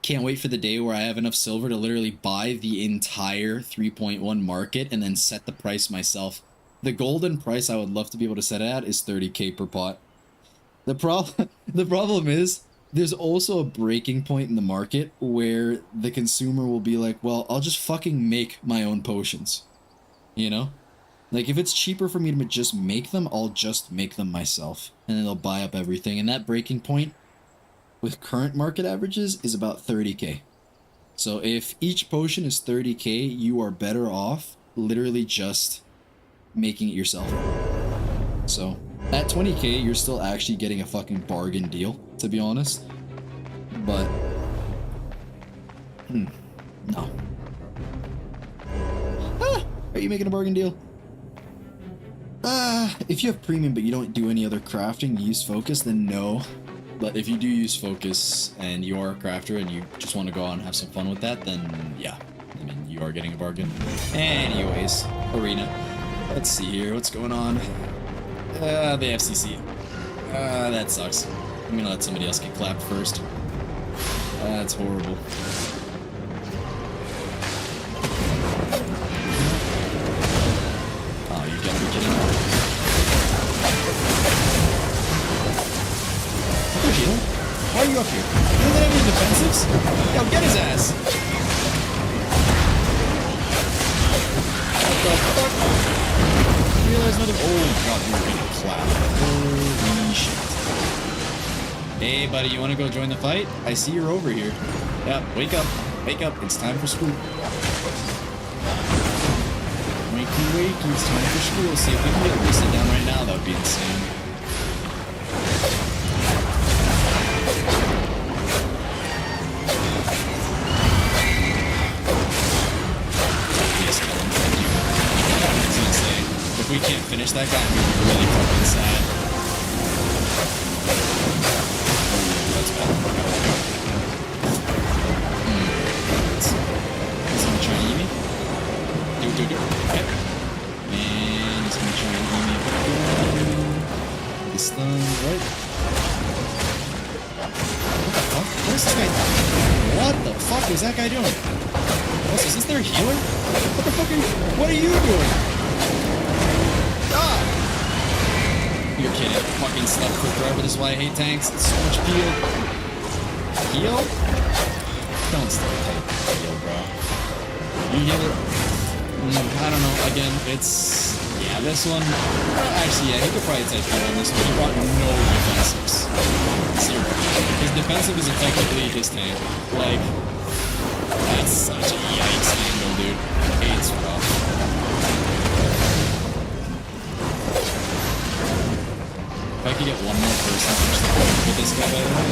Can't wait for the day where I have enough silver to literally buy the entire 3.1 market and then set the price myself. The golden price I would love to be able to set it at is 30K per pot. The problem is, there's also a breaking point in the market where the consumer will be like, well, I'll just fucking make my own potions. You know? Like, if it's cheaper for me to just make them, I'll just make them myself. And then they'll buy up everything. And that breaking point, with current market averages, is about 30K. So if each potion is 30K, you are better off literally just making it yourself. So at 20K, you're still actually getting a fucking bargain deal, to be honest. But no. Are you making a bargain deal? If you have premium but you don't do any other crafting, you use focus, then no. But if you do use focus and you are a crafter and you just want to go out and have some fun with that, then yeah, I mean, you are getting a bargain. Anyways, arena. Let's see here, what's going on? The FCC. That sucks. I'm gonna let somebody else get clapped first. That's horrible. Oh, you gotta be kidding me. Why are you up here? Doesn't have any defensives? Yo, get his ass! What the fuck? I realized another. Oh god, you were gonna clap. Holy shit. Hey buddy, you wanna go join the fight? I see you're over here. Yeah, wake up. Wake up. It's time for school. Wakey wakey, it's time for school. See if we can get Lisa down right now, that would be insane. that guy, I'm gonna be really fucking sad. That's bad. He's gonna try and eat me. Do. Okay. And he's gonna try and eat me again. He's stunned, right? What the fuck? What is this guy doing? What the fuck is that guy doing? Also, is this their healer? What the fuck are you? What are you doing? Ah! You're kidding. Fucking stuff for forever. This is why I hate tanks. It's so much heal. Heal? Don't start taking heal, bro. You heal it. I don't know. Again, it's... Yeah, this one... Actually, yeah, he could probably take heal on this one. He brought no defensives. Zero. His defensive is effectively his tank. Like... That's such a yikes angle, dude. It's rough. If I could get one more person to push the point with this guy, by the way,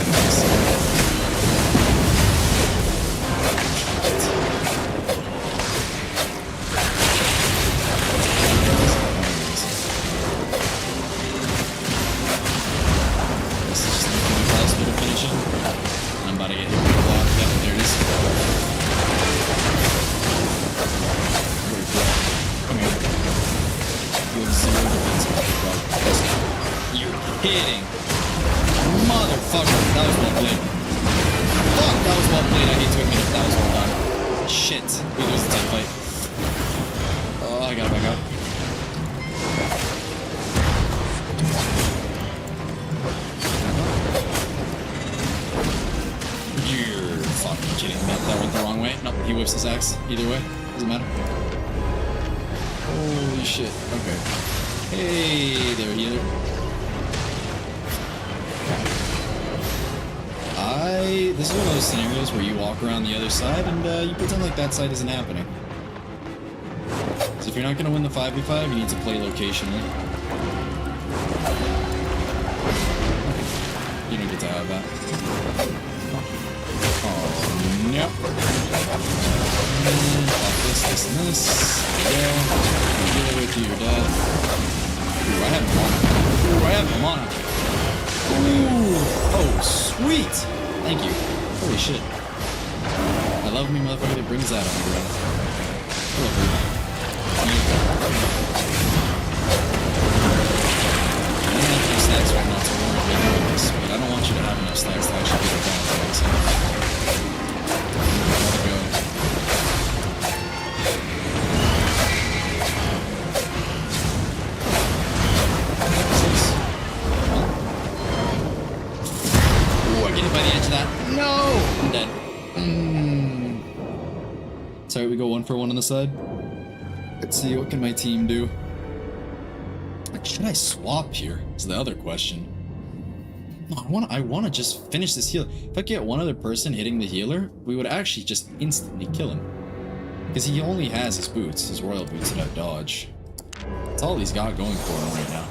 this is just looking impossible to finish him. I'm about to get hit with a block. Yep, there it is. Come here. You have zero defense, bro. You're kidding. Motherfucker. That was well played. Fuck, that was well played. I hate to admit it. That was well done. Shit. We lose the team fight. Oh, I gotta back up. You're fucking kidding me. That went the wrong way. Nope, he whiffs his axe. Either way. Doesn't matter. Holy shit. Okay. Hey there, healer. This is one of those scenarios where you walk around the other side and you pretend like that side isn't happening. So if you're not going to win the 5v5, you need to play locationally. You don't get to have that. Oh, no. Pop this, and this. There you go. Deal with you, you're dead. Ooh, I have mana. Ooh, I have mana. Ooh. Oh, sweet. Thank you. Holy shit. I love me, motherfucker, that brings that on, bro. Hello, bro. I don't have enough stacks right now to warrant me doing this, but I don't want you to have enough stacks to actually get it down, so gotta go. Ooh, I get hit by the edge of that. No! I'm dead. Sorry, we go 1 for 1 on the side. Let's see, what can my team do? Like, should I swap here? Is the other question. No, I wanna just finish this heal. If I get one other person hitting the healer, we would actually just instantly kill him. Because he only has his boots, his royal boots that have dodge. That's all he's got going for him right now.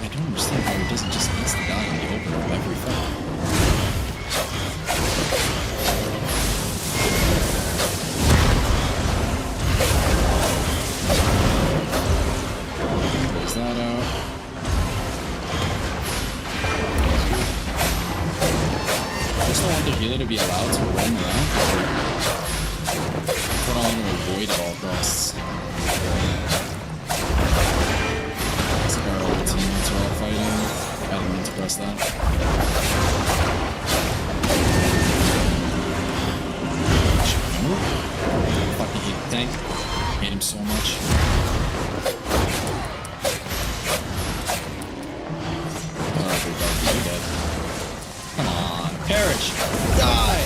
I don't understand how he doesn't just insta die in the opener of every fight. Close that out. I just don't want the healer to be allowed to roam around. That's what I want to avoid at all costs. Our teammates are all fighting. I didn't mean to press that. Fucking hate the tank. Hate him so much. Oh, you're dead. Come on, perish! Die!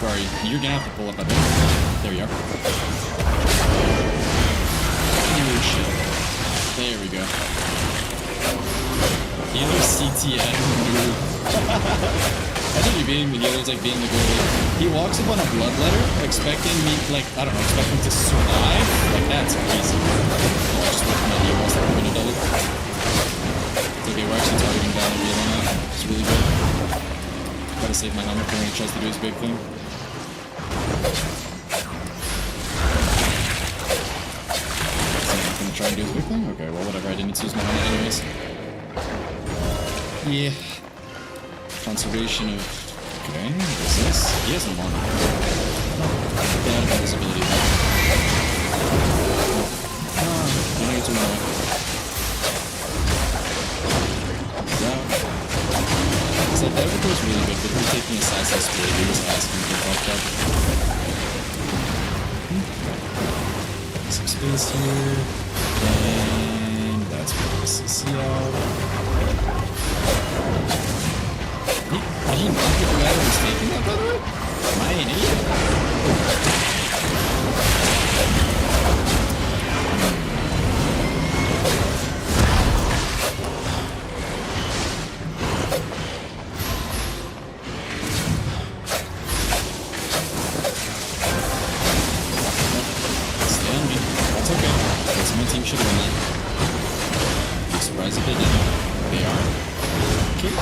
Where are you? You're gonna have to pull up, I think. There you are. Oh shit. There we go. Healer CTN, dude. I think you're being the healer's like being the goalie. He walks up on a bloodletter expecting me, like, I don't know, expecting to survive? Like, that's crazy. Oh, just looking at you whilst I'm going to double. It's okay, we're actually targeting down the wheel now. It's really good. Gotta save my helmet for when he tries to do his big thing. nothing? Okay, well, whatever. I didn't need to use my helmet anyways. Yeah. Conservation of... Okay, what is this? He has no mana. Bad about his ability. I think it's a run. It's like, that was really good, but we're taking Assassin's Blade. He was asking to get fucked up. Some space here. And that's what this is. Did he not get the guy that was taking that, by the way? Am I an idiot? Stay on me. That's okay. That's my team should have won that. Be surprised if they didn't. They are. Okay.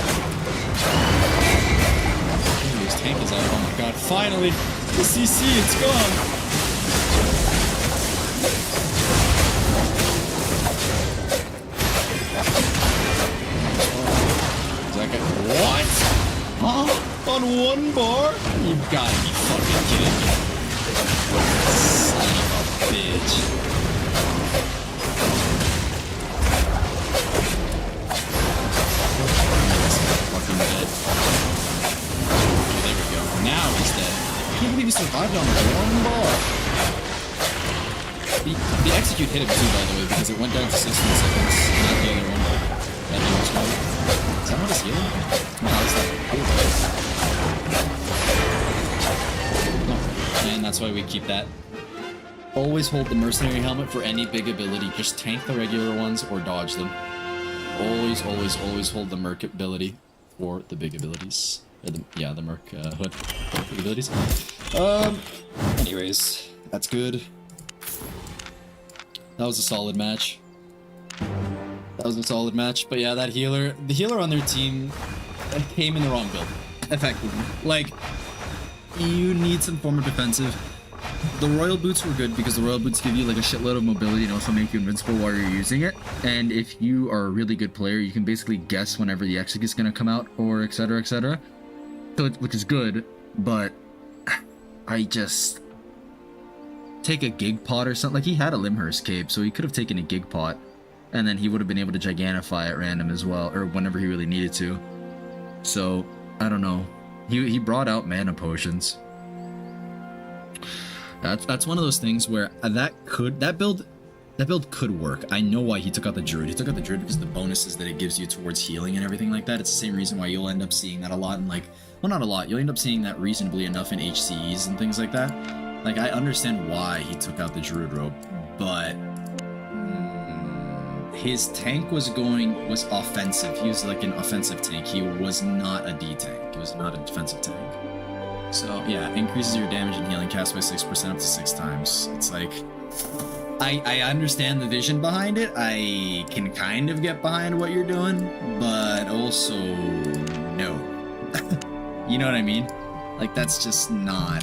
His tank is out. Oh my god, finally! The CC, it's gone! Second. What? Huh? On one bar? You gotta be fucking kidding me. Son of a bitch. Fucking dead. There we go. Now he's dead. I can't believe he survived on one bar. The execute hit him too, by the way, because it went down to 16 seconds, not the other one. That damage one. Is that what it's healing? No, it's not. No. And that's why we keep that. Always hold the mercenary helmet for any big ability. Just tank the regular ones or dodge them. Always, always, always hold the merc ability for the big abilities. Or the merc hood for the abilities. Anyways, that's good. That was a solid match. But yeah, the healer on their team came in the wrong build, effectively. Like, you need some form of defensive. The royal boots were good because the royal boots give you like a shitload of mobility and also make you invincible while you're using it. And if you are a really good player, you can basically guess whenever the execute is gonna come out, or etc, etc. So which is good, but I just take a gig pot or something. Like, he had a Limhurst cape, so he could have taken a gig pot, and then he would have been able to gigantify at random as well, or whenever he really needed to. So I don't know. He brought out mana potions. That's one of those things where that build could work. I know why he took out the druid. He took out the druid because of the bonuses that it gives you towards healing and everything like that. It's the same reason why you'll end up seeing that a lot in, like, well, not a lot. You'll end up seeing that reasonably enough in HCEs and things like that. Like, I understand why he took out the druid robe, but his tank was offensive. He was like an offensive tank. He was not a D tank. He was not a defensive tank. So yeah, increases your damage and healing cast by 6% up to 6 times. It's like, I understand the vision behind it. I can kind of get behind what you're doing, but also no. You know what I mean? Like, that's not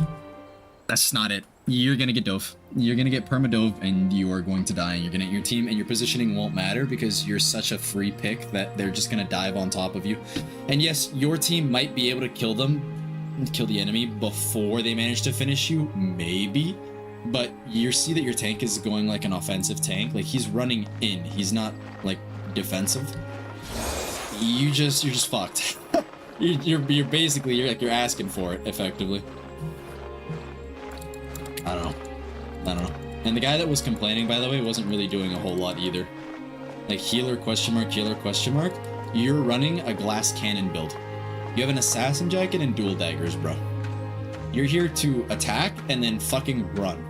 it. You're gonna get dove. You're gonna get perma-dove and you are going to die, and your team and your positioning won't matter because you're such a free pick that they're just gonna dive on top of you. And yes, your team might be able to kill the enemy before they manage to finish you, maybe, but you see that your tank is going like an offensive tank. Like, he's running in, he's not like defensive. You're just fucked. you're basically, you're asking for it effectively. I don't know. And the guy that was complaining, by the way, wasn't really doing a whole lot either. Like, healer question mark, you're running a glass cannon build. You have an assassin jacket and dual daggers, bro. You're here to attack and then fucking run.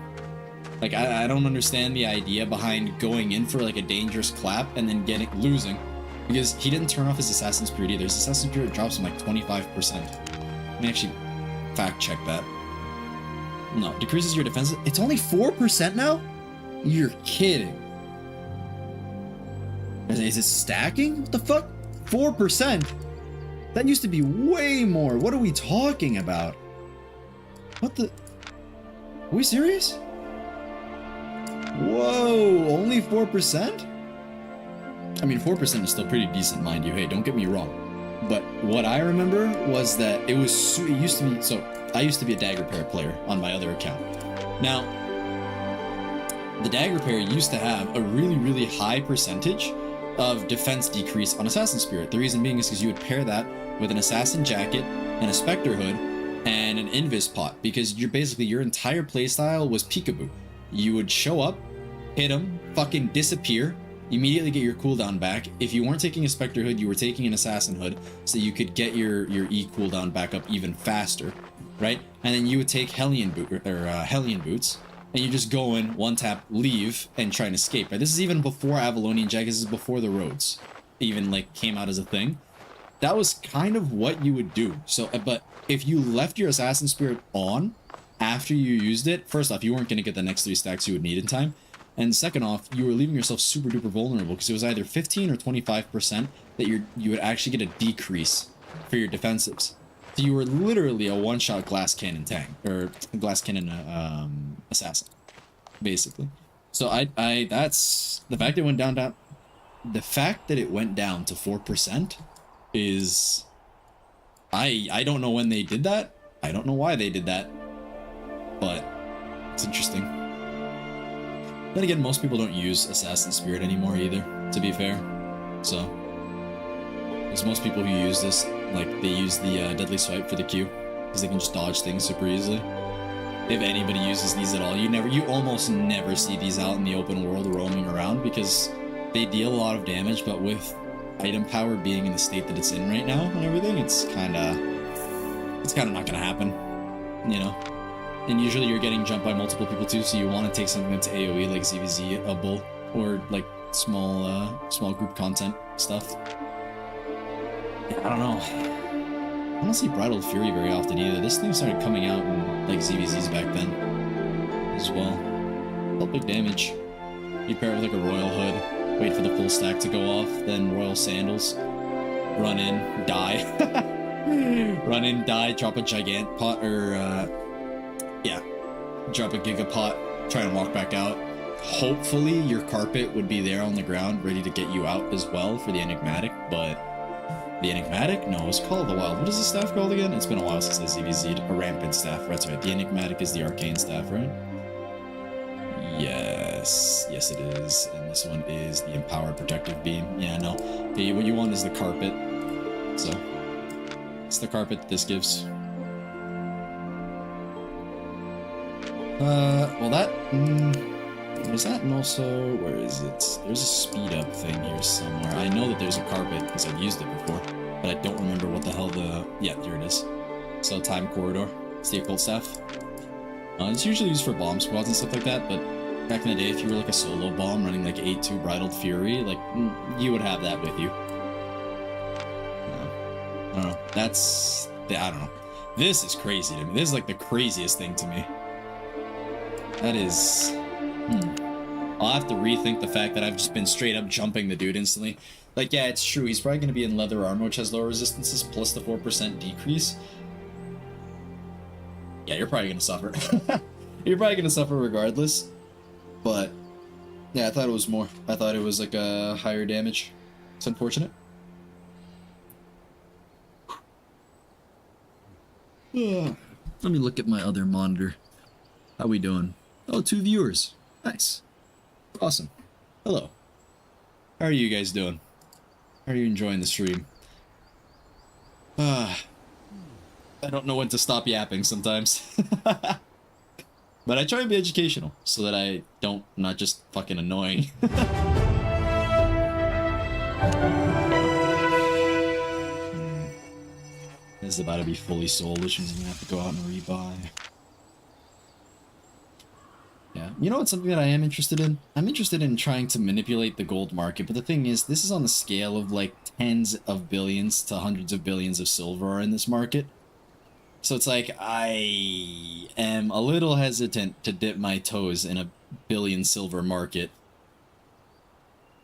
Like, I don't understand the idea behind going in for like a dangerous clap and then losing. Because he didn't turn off his Assassin's Spirit either. His Assassin's Spirit drops him like 25%. Let me actually fact check that. No, decreases your defense. It's only 4% now? You're kidding. Is it stacking? What the fuck? 4%? That used to be way more. What are we talking about? What the? Are we serious? Whoa, only 4%? I mean, 4% is still pretty decent, mind you. Hey, don't get me wrong. But what I remember was that it used to be, so I used to be a dagger pair player on my other account. Now, the dagger pair used to have a really, really high percentage of defense decrease on Assassin Spirit. The reason being is because you would pair that with an Assassin Jacket and a Spectre Hood and an Invis Pot, because your entire playstyle was peekaboo. You would show up, hit him, fucking disappear, immediately get your cooldown back. If you weren't taking a Spectre Hood, you were taking an Assassin Hood, so you could get your E cooldown back up even faster, right? And then you would take Hellion Boots, and you just go in, one tap, leave, and try and escape. Right? This is even before Avalonian Jacket. This is before the roads even like came out as a thing. That was kind of what you would do. So, but if you left your Assassin Spirit on after you used it, first off, you weren't going to get the next 3 stacks you would need in time. And second off, you were leaving yourself super duper vulnerable, because it was either 15 or 25% that you would actually get a decrease for your defensives. So you were literally a one-shot glass cannon tank, or glass cannon assassin, basically. So that's the fact it went down. The fact that it went down to 4% is, I don't know when they did that. I don't know why they did that, but it's interesting. Then again, most people don't use Assassin Spirit anymore either, to be fair. So, because most people who use this, like, they use the Deadly Swipe for the Q, because they can just dodge things super easily. If anybody uses these at all, you almost never see these out in the open world roaming around, because they deal a lot of damage, but with item power being in the state that it's in right now and everything, it's kind of not gonna happen, you know? And usually you're getting jumped by multiple people too, so you want to take something that's AoE like ZVZ, or like small group content stuff. Yeah, I don't know. I don't see Bridled Fury very often either. This thing started coming out in like ZVZs back then as well. Dealt big damage. You pair it with like a Royal Hood, wait for the full stack to go off, then Royal Sandals, run in, die. Run in, die, drop a Gigant Pot, or yeah, drop a Gigapot, try and walk back out. Hopefully your carpet would be there on the ground, ready to get you out as well for the Enigmatic, but the Enigmatic? No, it's called the Wild. What is the staff called again? It's been a while since I ZVZ'd. A Rampant Staff, that's right. The Enigmatic is the Arcane Staff, right? Yes, it is. And this one is the Empowered Protective Beam. Yeah, no. Okay, what you want is the carpet. So, it's the carpet that this gives. Well that, was that, and also, where is it? There's a speed up thing here somewhere. I know that there's a carpet, because I've used it before, but I don't remember what the hell yeah, there it is. So, Time Corridor. It's the Occult Staff. It's usually used for bomb squads and stuff like that, but back in the day, if you were like a solo bomb running like 8-2 Bridled Fury, like, you would have that with you. I don't know. I don't know. This is crazy to me. This is like the craziest thing to me. That is... I'll have to rethink the fact that I've just been straight up jumping the dude instantly. Like, yeah, it's true. He's probably going to be in leather armor, which has lower resistances, plus the 4% decrease. Yeah, you're probably going to suffer. You're probably going to suffer regardless. But, yeah, I thought it was more. I thought it was like a higher damage. It's unfortunate. Let me look at my other monitor. How we doing? Oh, 2 viewers. Nice. Awesome. Hello. How are you guys doing? How are you enjoying the stream? I don't know when to stop yapping sometimes. But I try and be educational so that I don't, not just fucking annoying. This is about to be fully sold, which means I'm gonna have to go out and rebuy. Yeah, you know what's something that I am interested in? I'm interested in trying to manipulate the gold market, but the thing is, this is on the scale of like tens of billions to hundreds of billions of silver are in this market. So it's like, I am a little hesitant to dip my toes in a billion silver market.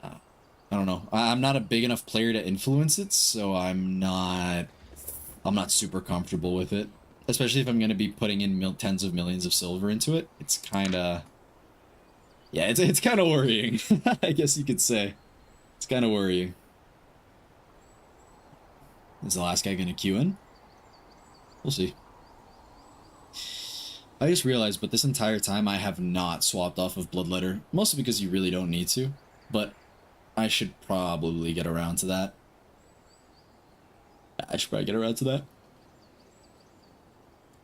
I don't know. I'm not a big enough player to influence it, so I'm not super comfortable with it. Especially if I'm going to be putting in tens of millions of silver into it. It's kind of... Yeah, it's kind of worrying, I guess you could say. It's kind of worrying. Is the last guy gonna queue in? We'll see. I just realized, but this entire time I have not swapped off of Bloodletter. Mostly because you really don't need to. But I should probably get around to that.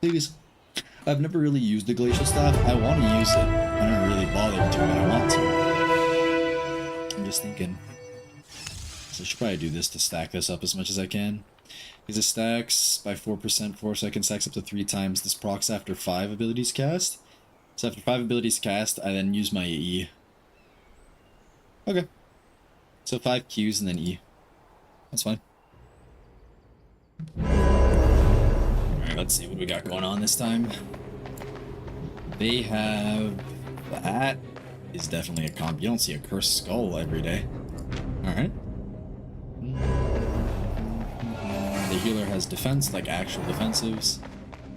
Thing is, I've never really used the Glacial Staff. I want to use it. I don't really bother to, but I want to. I'm just thinking. So I should probably do this to stack this up as much as I can. Because it stacks by 4% 4 seconds, stacks up to 3 times. This procs after 5 abilities cast. So after 5 abilities cast, I then use my E. Okay. So 5 Qs and then E. That's fine. Alright, let's see what we got going on this time. They have... That is definitely a comp. You don't see a cursed skull every day. Alright. The healer has defense, like actual defensives.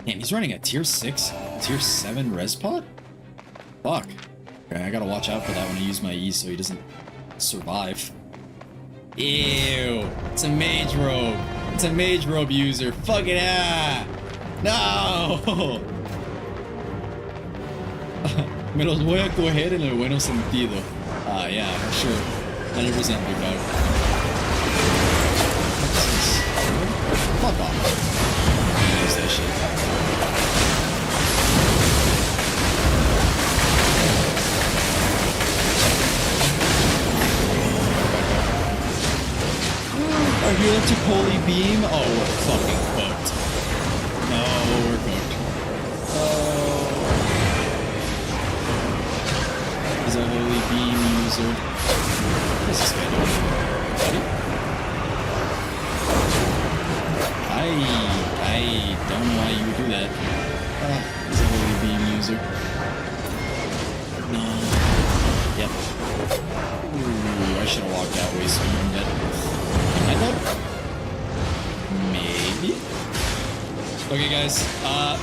Damn, he's running a tier 6, tier 7 res pod? Fuck. Okay, I gotta watch out for that when I use my E so he doesn't survive. Ew. It's a mage robe. It's a mage robe user. Fuck it ah! No! Me los voy a coger en el bueno sentido. Ah, yeah, for sure. 100% big dog. Fuck off. I'm gonna use that shit. Our healer took Holy Beam? Oh, we're fucking cooked. No, we're cooked. Oh. He's a Holy Beam user. What's this guy doing? Buddy? I don't know why you would do that. He's a Holy Beam user. No. Yep. Ooh, I should have walked that way sooner and dead. I thought maybe. Okay, guys.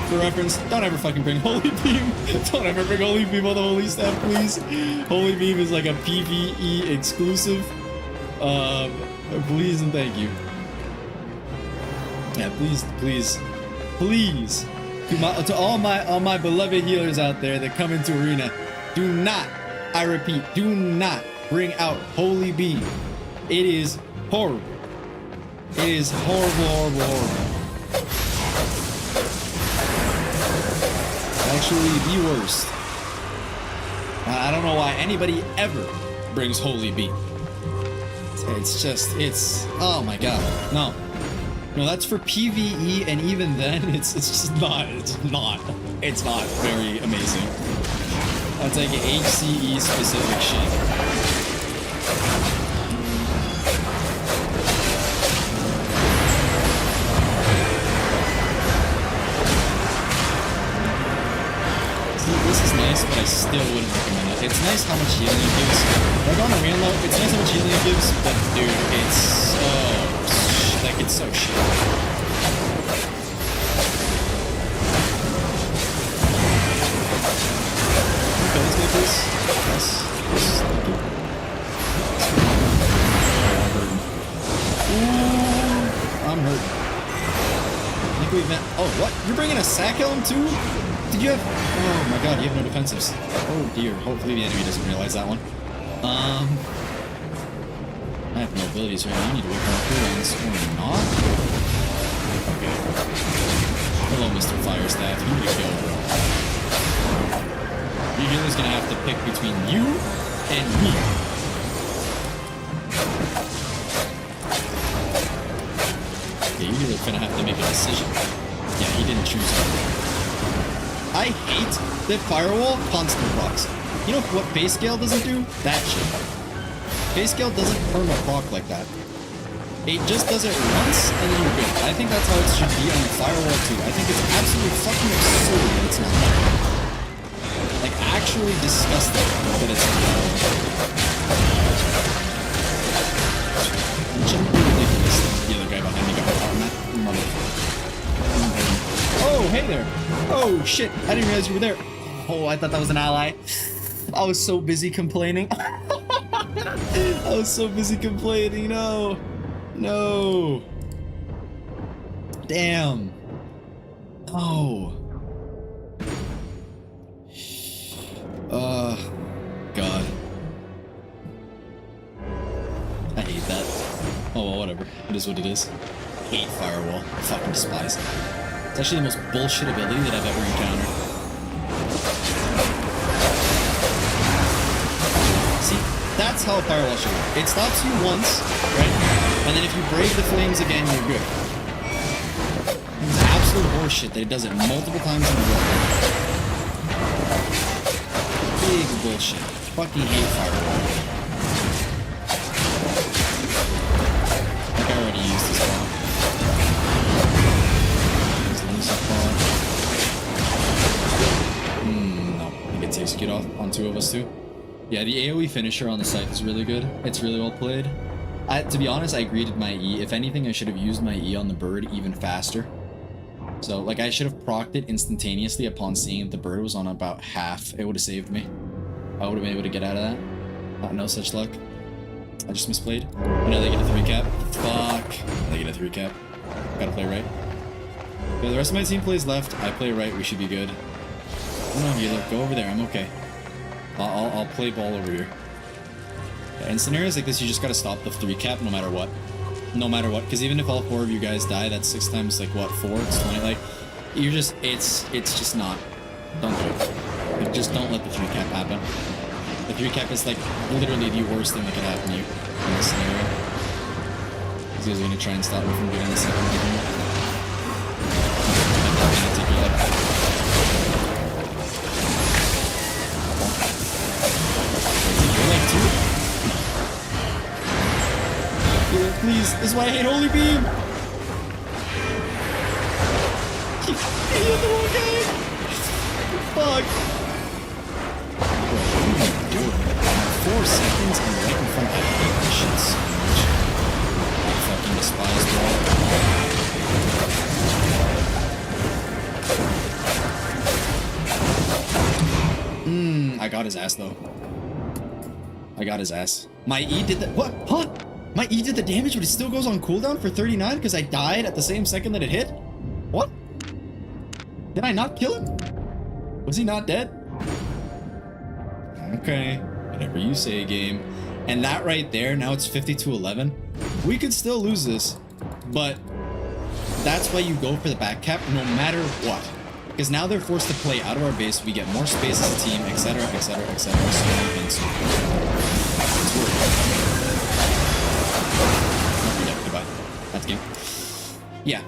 For reference, don't ever fucking bring Holy Beam. Don't ever bring Holy Beam on the Holy Staff, please. Holy Beam is like a PvE exclusive. Please and thank you. Yeah, please. To all my beloved healers out there that come into arena, do not, I repeat, do not bring out Holy Beam. It is horrible. It is horrible. Actually, the worst. I don't know why anybody ever brings Holy Beam. It's oh my god. No, that's for PvE, and even then, it's not very amazing. That's like HCE specific shit. This is nice, but I still wouldn't recommend it. It's nice how much healing it gives. Like on a real note, it's nice how much healing it gives, but dude, it's so shit. Okay, let's get this. Yes. Thank you. Ooh, I'm hurt. I think we've met. Oh, what? You're bringing a sack helm too? Did you have... Oh my god, you have no defensives. Oh dear, hopefully the enemy doesn't realize that one. I have no abilities right now. You need to work on cooldowns or not. Okay. Hello, Mr. Firestaff. You need to kill. Your healer's gonna have to pick between you and me. Yeah, your healer's gonna have to make a decision. Yeah, he didn't choose her. I hate that Firewall constant procs. You know what Base Scale doesn't do? That shit. Base Scale doesn't perma proc like that. It just does it once and then you're good. I think that's how it should be on the Firewall too. I think it's absolutely fucking absurd that it's not that. Like actually disgusting that it's not that. It shouldn't be ridiculous that the other guy behind me got hard on that. Oh, hey there. Oh, shit. I didn't realize you were there. Oh, I thought that was an ally. I was so busy complaining. I was so busy complaining. No. No. Damn. Oh. God. I hate that. Oh, well, whatever. It is what it is. I hate Firewall. I fucking despise it. It's actually the most bullshit ability that I've ever encountered. See, that's how Firewall should work. It stops you once, right? And then if you brave the flames again, you're good. It's absolute horseshit that it does it multiple times in a row. Big bullshit. Fucking hate Firewall. Like I already used this bomb. No. I think it takes get off on two of us too. Yeah, the AoE finisher on the site is really good. It's really well played. To be honest, I greeted my E. If anything, I should have used my E on the bird even faster. So, like, I should have procced it instantaneously upon seeing that the bird was on about half. It would have saved me. I would have been able to get out of that. No such luck. I just misplayed. I know they get a 3 cap. Fuck. They get a 3 cap. Gotta play right. Yeah, the rest of my team plays left. I play right. We should be good. Oh no, healer. Go over there. I'm okay. I'll play ball over here. Yeah, in scenarios like this, you just gotta stop the 3 cap no matter what. No matter what. Because even if all 4 of you guys die, that's 6 times, like, what, 4? It's 20. Like, you're just... It's just not... Don't do it. Like, just don't let the 3 cap happen. The 3 cap is, like, literally the worst thing that could happen to you in this scenario. These guys are gonna try and stop me from getting the second game. I'm not gonna take your life. Please, this is why I hate Holy Beam! He hit the wrong guy! Fuck! Bro, what are you doing? 4 seconds and right in front of that. I hate this shit so much. I fucking despise wall. I got his ass though. I got his ass. My E did that. What? Huh? My E did the damage, but it still goes on cooldown for 39 because I died at the same second that it hit? What? Did I not kill him? Was he not dead? Okay. Whatever you say, game. And that right there, now it's 50-11. We could still lose this, but that's why you go for the back cap no matter what. Because now they're forced to play out of our base, we get more space as a team, etc, etc, etc, so on and so forth. It's working. Goodbye. That's game. Yeah.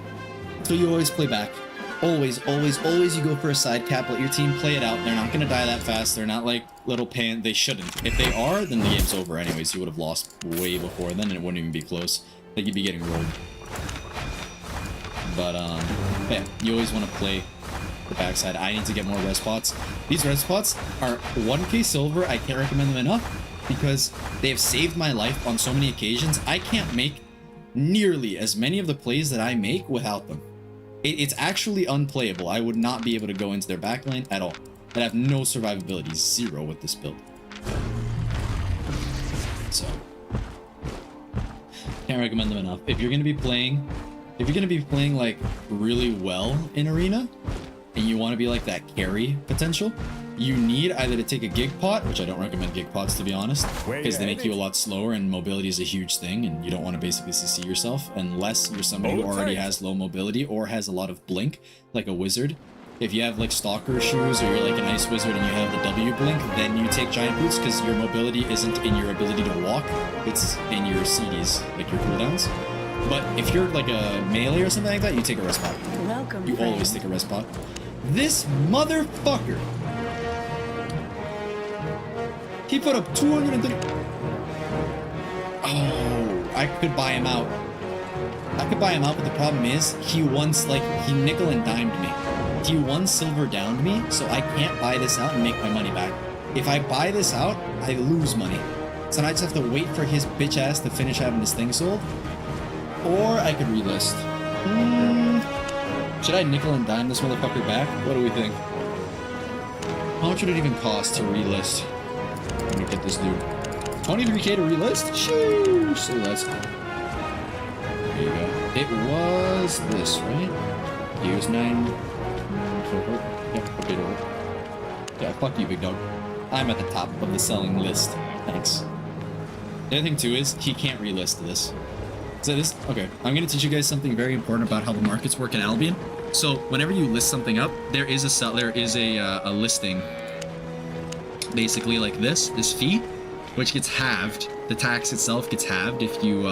So you always play back. Always, always, always you go for a side cap. Let your team play it out. They're not going to die that fast. They're not like little pan. They shouldn't. If they are, then the game's over anyways. You would have lost way before then and it wouldn't even be close. Like you'd be getting rolled. But, yeah. You always want to play the backside. I need to get more res spots. These res spots are 1k silver. I can't recommend them enough because they have saved my life on so many occasions. I can't make nearly as many of the plays that I make without them. It's actually unplayable. I would not be able to go into their backline at all. I'd have no survivability, 0 with this build. So, can't recommend them enough. If you're gonna be playing like really well in arena, and you want to be like that carry potential, you need either to take a gig pot, which I don't recommend gig pots to be honest, because they make you a lot slower and mobility is a huge thing and you don't want to basically CC yourself unless you're somebody who already has low mobility or has a lot of blink, like a wizard. If you have like stalker shoes or you're like an ice wizard and you have the W blink, then you take giant boots because your mobility isn't in your ability to walk, it's in your CDs, like your cooldowns. But if you're like a melee or something like that, you take a rest pot. Welcome, You friend. always take a rest pot. This motherfucker. He put up 230. Oh, I could buy him out. I could buy him out, but the problem is he once he nickel and dimed me. He 1 silver downed me, so I can't buy this out and make my money back. If I buy this out, I lose money. So I just have to wait for his bitch ass to finish having his thing sold. Or I could relist. Should I nickel and dime this motherfucker back? What do we think? How much would it even cost to relist? Let me get this dude. 23k to relist? Sheesh, say less. There you go. It was this, right? It was 9... Yep, okay, yeah, fuck you, big dog. I'm at the top of the selling list. Thanks. The other thing, too, is he can't relist this. So this... Okay, I'm going to teach you guys something very important about how the markets work in Albion. So, whenever you list something up, there is a listing, basically like this fee, which gets halved. The tax itself gets halved if you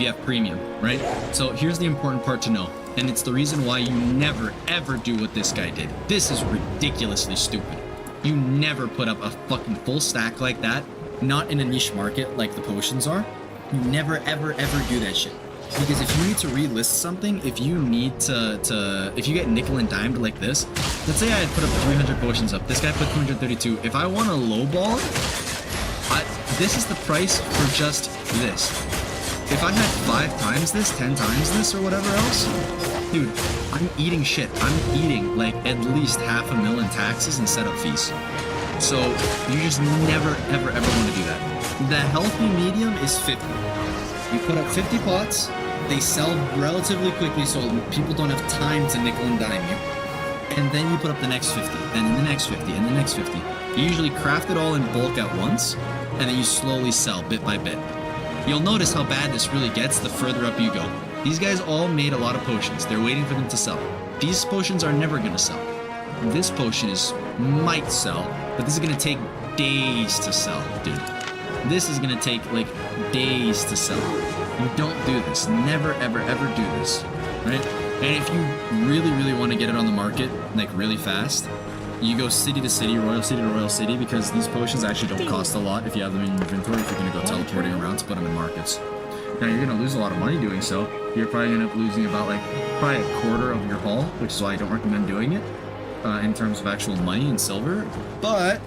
have premium, right? So here's the important part to know, and it's the reason why you never ever do what this guy did. This is ridiculously stupid. You never put up a fucking full stack like that, not in a niche market like the potions are. You never ever ever do that shit. Because if you need to relist something, if you need if you get nickel and dimed like this, let's say I had put up 300 potions up, this guy put 232. If I want to lowball it, this is the price for just this. If I had 5 times this, 10 times this, or whatever else, dude, I'm eating shit. I'm eating like at least $500,000 in taxes and setup fees. So you just never, ever, ever want to do that. The healthy medium is 50. You put up 50 pots, they sell relatively quickly so people don't have time to nickel and dime you. And then you put up the next 50, and then the next 50, and the next 50. You usually craft it all in bulk at once, and then you slowly sell bit by bit. You'll notice how bad this really gets the further up you go. These guys all made a lot of potions. They're waiting for them to sell. These potions are never going to sell. This potion might sell, but this is going to take days to sell, dude. This is going to take like days to sell. You don't do this. Never, ever, ever do this, right? And if you really, really want to get it on the market, like really fast, you go city to city, royal city to royal city, because these potions actually don't cost a lot if you have them in your inventory, if you're going to go teleporting around to put them in markets. Now, you're going to lose a lot of money doing so. You're probably going to end up losing about like probably a quarter of your haul, which is why I don't recommend doing it in terms of actual money and silver. But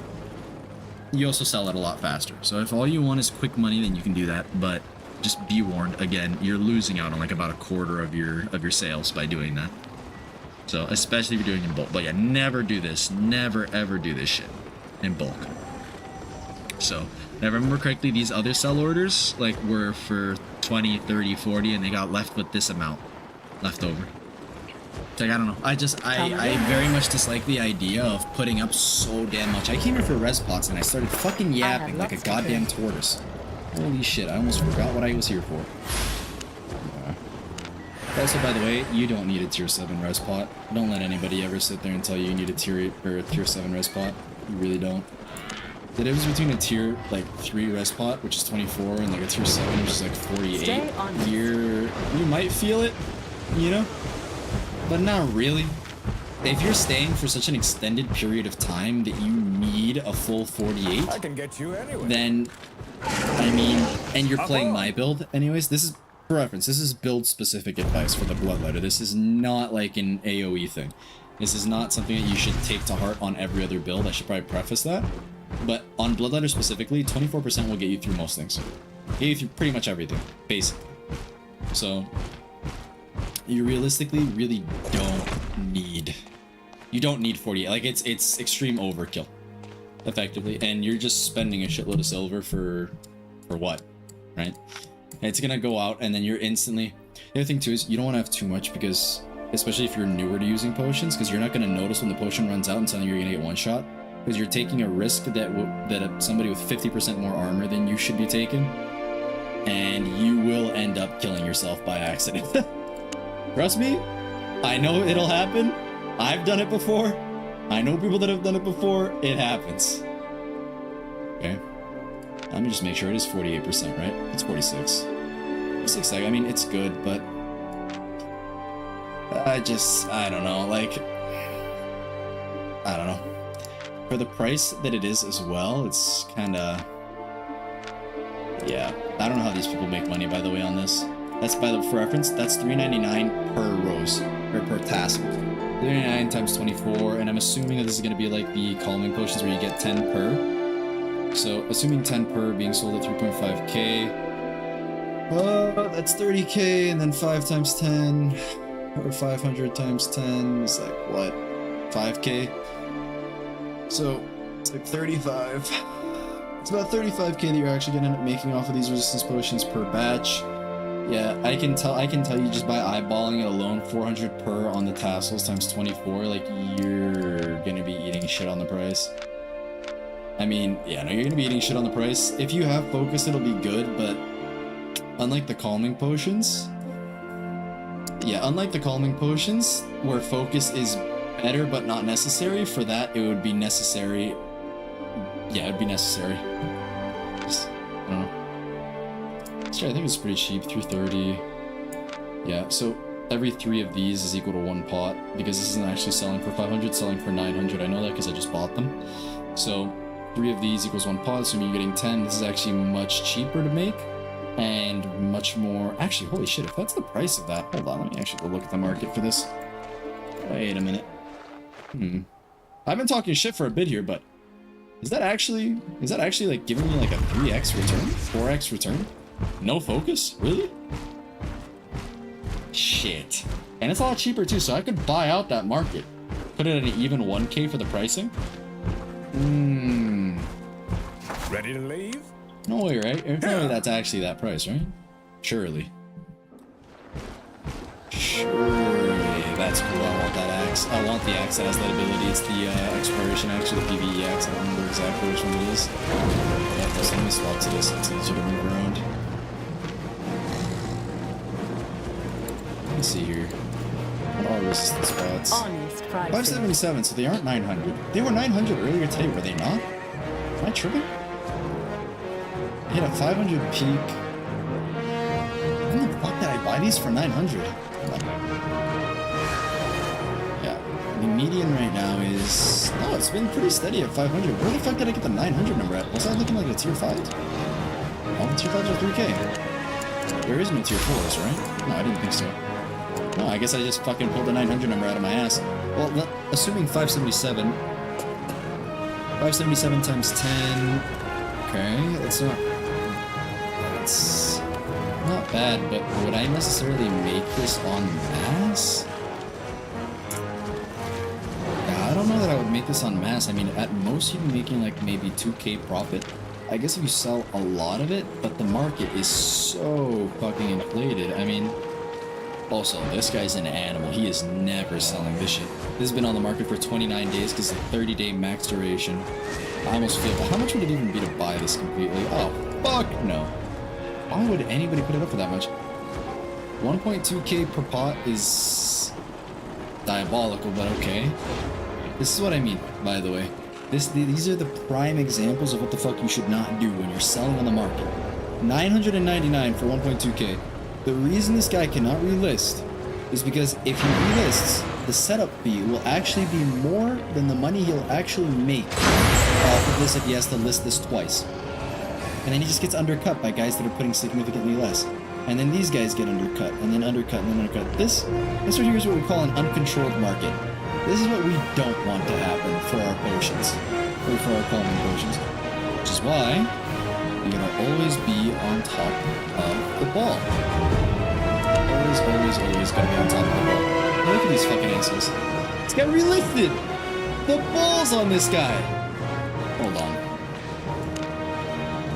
you also sell it a lot faster. So if all you want is quick money, then you can do that. But just be warned, again, you're losing out on like about a quarter of your sales by doing that. So especially if you're doing it in bulk. But yeah, never do this. Never ever do this shit in bulk. So if I remember correctly, these other sell orders like were for 20, 30, 40, and they got left with this amount left over. Like, I don't know. I very much dislike the idea of putting up so damn much. I came here for res pots and I started fucking yapping like a goddamn tortoise. Holy shit, I almost forgot what I was here for. Also, by the way, you don't need a tier 7 res pot. Don't let anybody ever sit there and tell you need a tier 8 or a tier 7 res pot. You really don't. The difference between a tier like 3 res pot, which is 24, and like a tier 7, which is like 48, you might feel it, you know? But not really. If you're staying for such an extended period of time that you need a full 48, I can get you anyway. then, I mean, and you're playing my build anyways, this is, for reference, this is build-specific advice for the Bloodletter. This is not like an AoE thing. This is not something that you should take to heart on every other build. I should probably preface that. But on Bloodletter specifically, 24% will get you through most things. Get you through pretty much everything, basically. So you realistically really don't need 48. Like, it's extreme overkill, effectively, and you're just spending a shitload of silver for what, right? It's gonna go out, and then you're instantly. The other thing too is you don't want to have too much, because especially if you're newer to using potions, because you're not gonna notice when the potion runs out until you're gonna get one shot, because you're taking a risk that somebody with 50% more armor than you should be taking, and you will end up killing yourself by accident. Trust me, I know it'll happen. I've done it before. I know people that have done it before. It happens. Okay. Let me just make sure it is 48%, right? It's 46. 46, I mean, it's good, but I don't know, like, I don't know. For the price that it is as well, it's kind of, yeah. I don't know how these people make money, by the way, on this. That's, for reference, that's $3.99 per rose, or per task. $3.99 times 24, and I'm assuming that this is going to be like the calming potions where you get 10 per. So, assuming 10 per being sold at 3.5k, that's 30k, and then 5 times 10, or 500 times 10 is like, what, 5k? So, it's like 35. It's about 35k that you're actually gonna end up making off of these resistance potions per batch. Yeah, I can tell you just by eyeballing it alone, 400 per on the tassels times 24, like you're gonna be eating shit on the price. I mean, yeah, no, you're gonna be eating shit on the price. If you have focus, it'll be good, but unlike the calming potions, where focus is better but not necessary, for that it would be necessary. Yeah, it'd be necessary. Just, I don't know. Sure, I think it's pretty cheap, 330. Yeah, so every 3 of these is equal to 1 pot, because this isn't actually selling for 500, it's selling for 900. I know that because I just bought them. So 3 of these equals 1 pot, so you're getting 10. This is actually much cheaper to make, and much more... Actually, holy shit, if that's the price of that... Hold on, let me actually go look at the market for this. Wait a minute. I've been talking shit for a bit here, but... Is that actually like giving me like a 3x return? 4x return? No focus? Really? Shit. And it's a lot cheaper too, so I could buy out that market. Put it at an even 1k for the pricing. Ready to leave? No way, right? There's no way that's actually that price, right? Surely. That's cool. I want that axe. I want the axe that has that ability. It's the exploration axe, or the PvE axe. I don't remember exactly which one it is. Yeah, so let me swap to this. It's easier to move around. Let's see here. What are resistance spots? Honest pricing. 577, so they aren't 900. They were 900 earlier today, were they not? Am I tripping? I hit a 500 peak. When the fuck did I buy these for 900? Yeah, the median right now is... Oh, it's been pretty steady at 500. Where the fuck did I get the 900 number at? Was I looking like a tier 5? Oh, tier 5s are 3k. There is no tier 4s, right? No, I didn't think so. No, I guess I just fucking pulled the 900 number out of my ass. Well, assuming 577. 577 times 10. Okay, that's not... That's not bad, but would I necessarily make this en masse? Yeah, I don't know that I would make this en masse. I mean, at most you'd be making like maybe 2k profit. I guess if you sell a lot of it, but the market is so fucking inflated. I mean... Also, this guy's an animal. He is never selling this shit. This has been on the market for 29 days because it's a 30-day max duration. I almost feel, but how much would it even be to buy this completely? Oh, fuck no. Why would anybody put it up for that much? 1.2k per pot is diabolical, but okay. This is what I mean, by the way. These are the prime examples of what the fuck you should not do when you're selling on the market. 999 for 1.2k. The reason this guy cannot relist is because if he relists, the setup fee will actually be more than the money he'll actually make off of this if he has to list this twice. And then he just gets undercut by guys that are putting significantly less. And then these guys get undercut, and then undercut, and then undercut. This right here is what we call an uncontrolled market. This is what we don't want to happen for our potions, or for our calming potions. Which is why you're gonna always be on top of the ball. Always gotta be on top of the ball. Now look at these fucking assholes. This guy relisted! The balls on this guy! Hold on.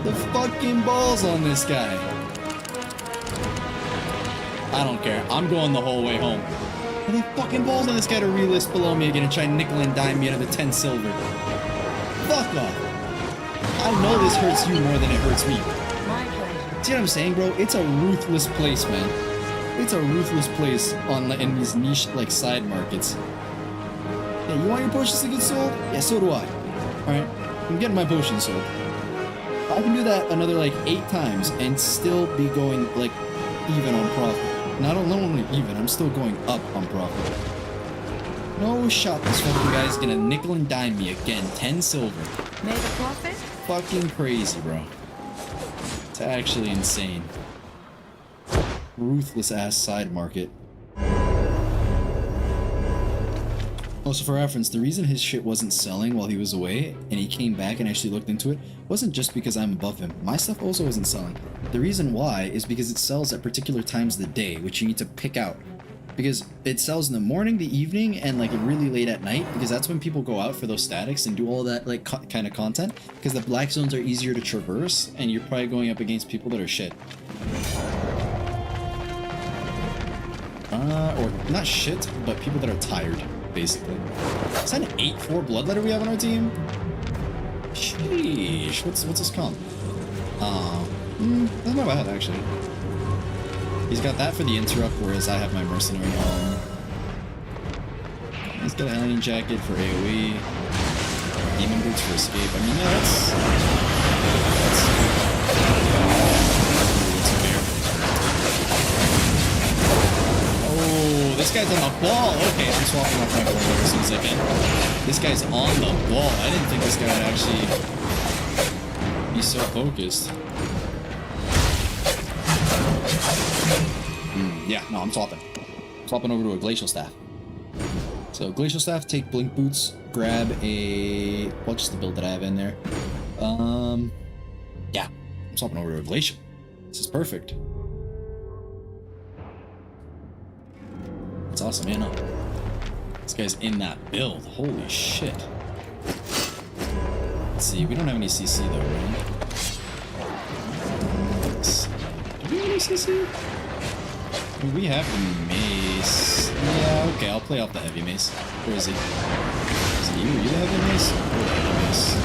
The fucking balls on this guy. I don't care. I'm going the whole way home. And the fucking balls on this guy to relist below me again and try nickel and dime me another 10 silver. Fuck off. I know this hurts you more than it hurts me. My pleasure. See what I'm saying, bro? It's a ruthless place, man. It's a ruthless place in these niche, like, side markets. Yeah, you want your potions to get sold? Yeah, so do I. Alright? I'm getting my potions sold. I can do that another, like, 8 times and still be going, like, even on profit. Not only even, I'm still going up on profit. No shot this fucking guy's gonna nickel and dime me again. 10 silver. Made a profit? Fucking crazy, bro. It's actually insane. Ruthless ass side market. Also, for reference, the reason his shit wasn't selling while he was away, and he came back and actually looked into it, wasn't just because I'm above him. My stuff also wasn't selling. The reason why is because it sells at particular times of the day, which you need to pick out. because it sells in the morning, the evening, and like really late at night, because that's when people go out for those statics and do all that like kind of content, because the black zones are easier to traverse and you're probably going up against people that are shit. Or not shit, but people that are tired, basically. Is that an 8-4 bloodletter we have on our team? Sheesh, what's this called? That's not bad, actually. He's got that for the interrupt, whereas I have my mercenary home. He's got a Alien jacket for AoE. Demon boots for escape. I mean, yeah, that's fair. Oh, this guy's on the ball. Okay, I'm swapping off my bloodletter as soon as I can. This guy's on the ball. I didn't think this guy would actually be so focused. Yeah, no, I'm swapping. Swapping over to a Glacial Staff. So, Glacial Staff, take Blink Boots, grab a... well, just the build that I have in there. Yeah, I'm swapping over to a Glacial. This is perfect. That's awesome, you know. This guy's in that build. Holy shit. Let's see, we don't have any CC though, right? Do we have any CC? We have the mace. Yeah, okay, I'll play off the heavy mace. Where is he? Is it you? You the heavy mace? Or the heavy mace?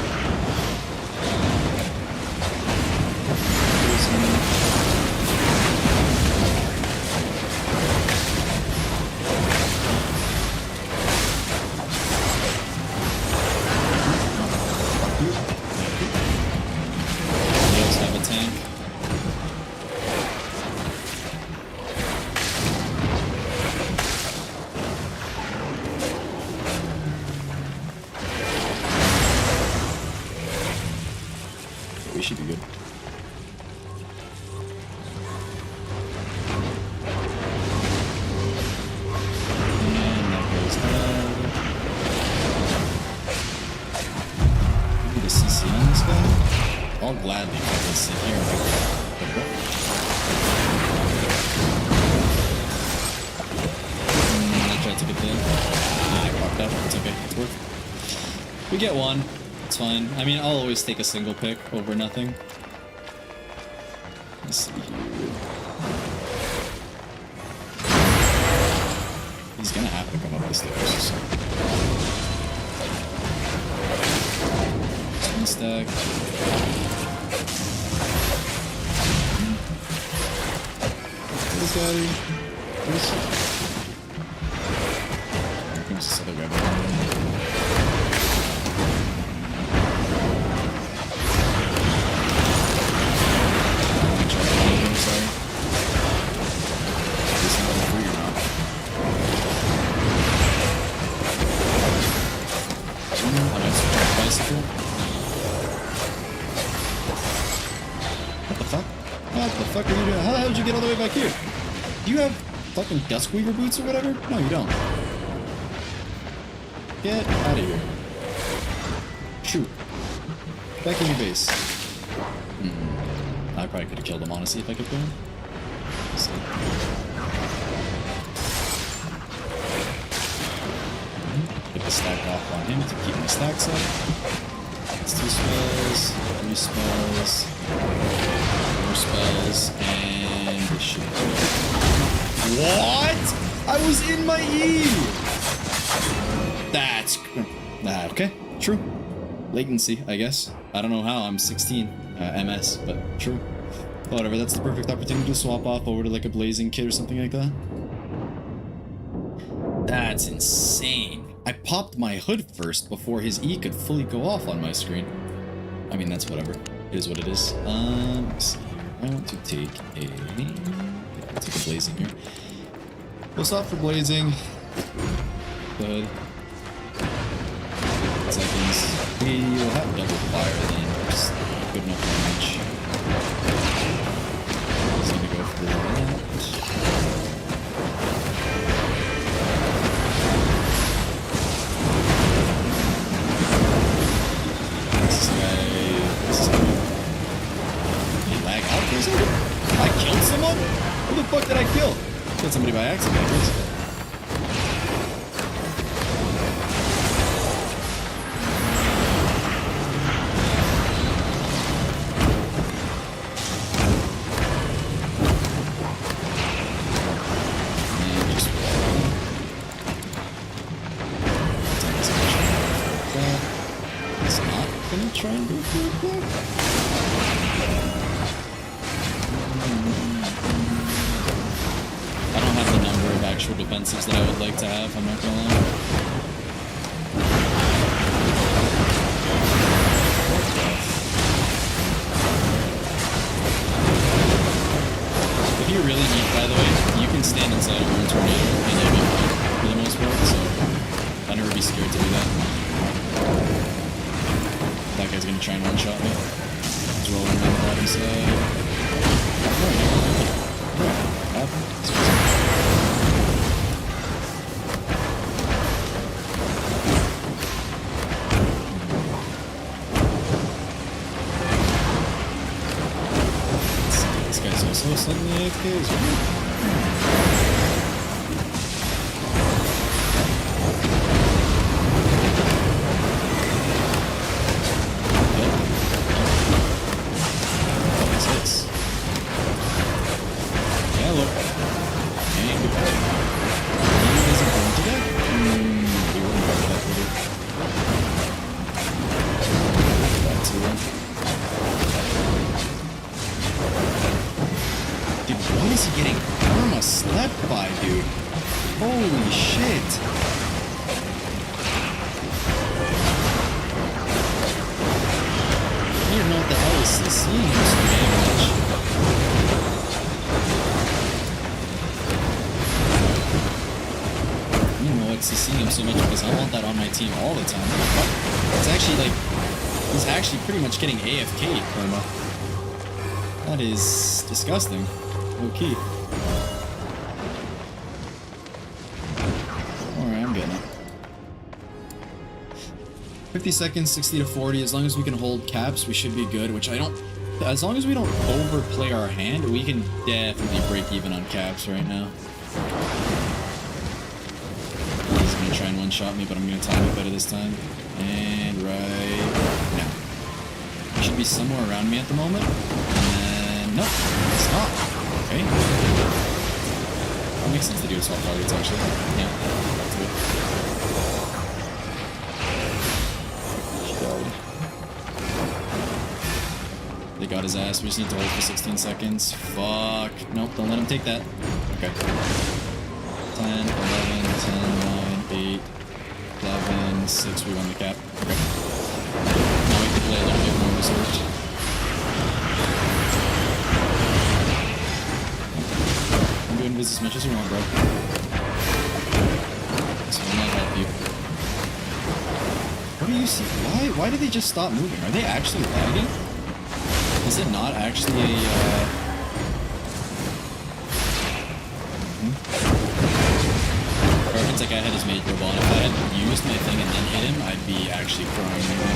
He does have a tank. We should be good. And that goes down. Maybe the CC on this guy? I'll gladly fucking sit here and I tried to get the... I fucked up. It's okay. It's worth it. We get one. It's fine. I mean, I'll always take a single pick over nothing. Let's see here. He's gonna have to come up the stairs. One stack. This guy. Here comes this other guy. What the fuck? What the fuck are you doing? How the hell did you get all the way back here? Do you have fucking Duskweaver boots or whatever? No, you don't. Get out of here. Shoot. Back in your base. I probably could have killed him, honestly, if I kept going. Let's see. Get the stack off on him to keep my stacks up. It's 2 spells, 3 spells, 4 spells, and this should do it. What? I was in my E! That's... okay, true. Latency, I guess. I don't know how, I'm 16 MS, but true. Whatever, that's the perfect opportunity to swap off over to like a Blazing Kit or something like that. That's insane. I popped my hood first before his E could fully go off on my screen. I mean, that's whatever. It is what it is. Let's see here. I want to take a... I'll take a Blazing here. We'll stop for Blazing. The hood. Seconds. We'll have double fire then. Just good enough damage. He's gonna go for that. I killed someone? Who the fuck did I kill? Killed somebody by accident, I guess. try and go for it quick. I don't have the number of actual defensives that I would like to have, I'm not gonna lie. If you really need, by the way, you can stand inside of one tornado and you'll be fine for the most part, so I'd never be scared to do that. That guy's gonna try and one-shot me. He's rolling down the bottom side. This guy's also suddenly AFK as well. So much because I want that on my team all the time. It's actually like he's actually pretty much getting AFK karma. That is disgusting. Okay. Alright, I'm getting it. 50 seconds, 60 to 40. As long as we can hold caps, we should be good, which I don't. As long as we don't overplay our hand, we can definitely break even on caps right now. Try and one-shot me, but I'm gonna time it better this time. And right now. He should be somewhere around me at the moment. And nope, it's not. Okay. That makes sense to do assault targets actually. Yeah, that's good. They got his ass. We just need to hold for 16 seconds. Fuck. Nope, don't let him take that. Okay. 10, 11, 10, 8, 11, 6, we won the cap. Okay. Now we can play a little bit more reserved. I'm doing this as much as you want, bro. So I might help you. What do you see? Why did they just stop moving? Are they actually lagging? Is it not actually a, It's like I had his mage robot. If I had used my thing and then hit him, I'd be actually crying anyway.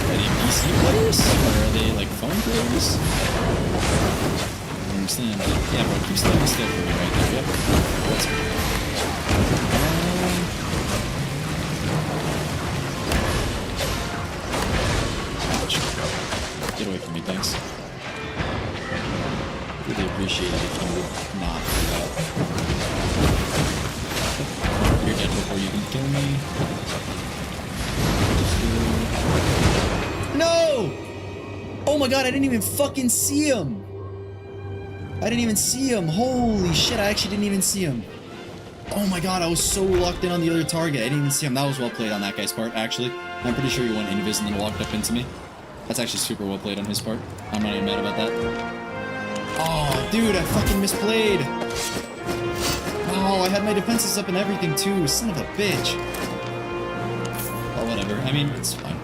Are they PC players? Or are they like phone players? I don't understand. Yeah, bro, keep standing still for me right there. Yep. That's good. Get away from me, thanks. Really appreciate it if you would not do that. You're dead before you can kill me. No! Oh my god, I didn't even fucking see him! I didn't even see him. Holy shit, I actually didn't even see him. Oh my god, I was so locked in on the other target. I didn't even see him. That was well played on that guy's part, actually. I'm pretty sure he went invis and then walked up into me. That's actually super well played on his part. I'm not even mad about that. Oh, dude, I fucking misplayed. Oh, I had my defenses up and everything too. Son of a bitch. Oh, whatever. I mean, it's fine.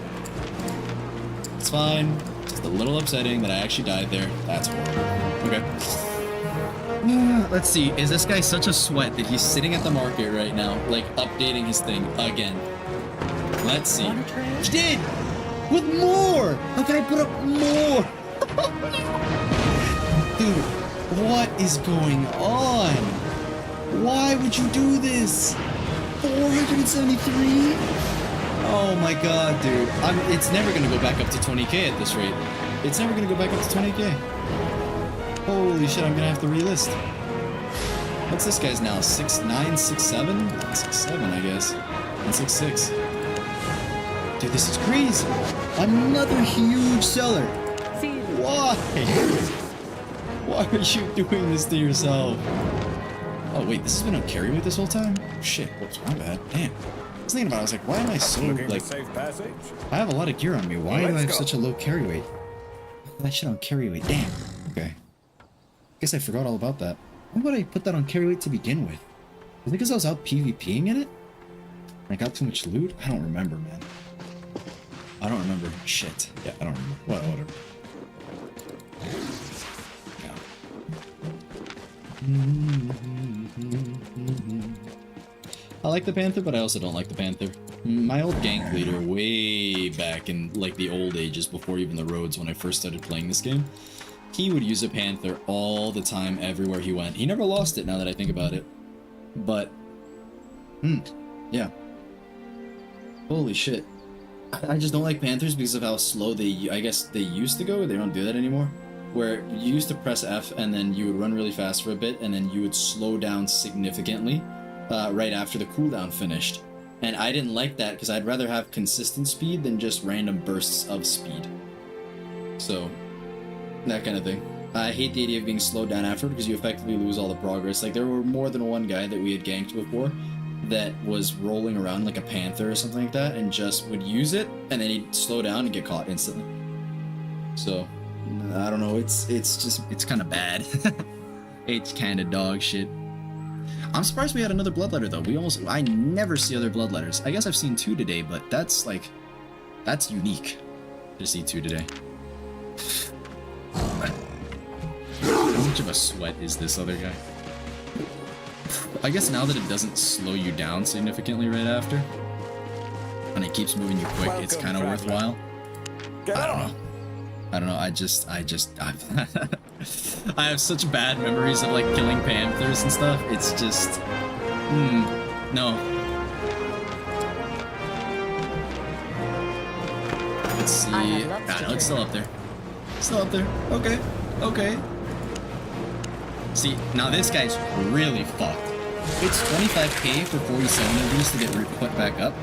It's fine. Just a little upsetting that I actually died there. That's horrible. Okay. Let's see. Is this guy such a sweat that he's sitting at the market right now, like updating his thing again? Let's see. He did! With more! How can I put up more? Dude, what is going on? Why would you do this? 473? Oh my god, dude. It's never gonna go back up to 20k at this rate. It's never gonna go back up to 20k. Holy shit, I'm gonna have to relist. What's this guy's now? 6'9", 6'7"? 6'7", I guess. And 6'6". Dude, this is crazy. Another huge seller. See you. Why? Why are you doing this to yourself? Oh wait, this has been on carry weight this whole time? Shit, whoops, my bad. Damn. I was thinking about it, I was like, why am I so, Looking for like... safe passage? I have a lot of gear on me, why do I Let's have go. such a low carry weight? That shit on carry weight, damn. Okay. Guess I forgot all about that. Why would I put that on carry weight to begin with? Is it because I was out PvPing in it? I got too much loot? I don't remember, man. I don't remember. Shit. Yeah, I don't remember. Whatever. I like the Panther, but I also don't like the Panther. My old gank leader, way back in like the old ages, before even the roads, when I first started playing this game, he would use a Panther all the time, everywhere he went. He never lost it, now that I think about it. But, yeah. Holy shit. I just don't like Panthers because of how slow I guess they used to go. They don't do that anymore. Where you used to press F and then you would run really fast for a bit and then you would slow down significantly right after the cooldown finished. And I didn't like that because I'd rather have consistent speed than just random bursts of speed. So, that kind of thing. I hate the idea of being slowed down after because you effectively lose all the progress. Like, there were more than one guy that we had ganked before that was rolling around like a panther or something like that and just would use it and then he'd slow down and get caught instantly. So, I don't know, it's kind of bad. It's kind of dog shit. I'm surprised we had another bloodletter though. I never see other bloodletters. I guess I've seen 2 today, but that's unique to see 2 today. How much of a sweat is this other guy? I guess now that it doesn't slow you down significantly right after, and it keeps moving you quick, it's kind of worthwhile. I don't know. I have such bad memories of like killing panthers and stuff. It's just, no. Let's see. Ah, no, it's still up there. Still up there. Okay. Okay. See, now this guy's really fucked. It's 25k for 47 of these to get put back up,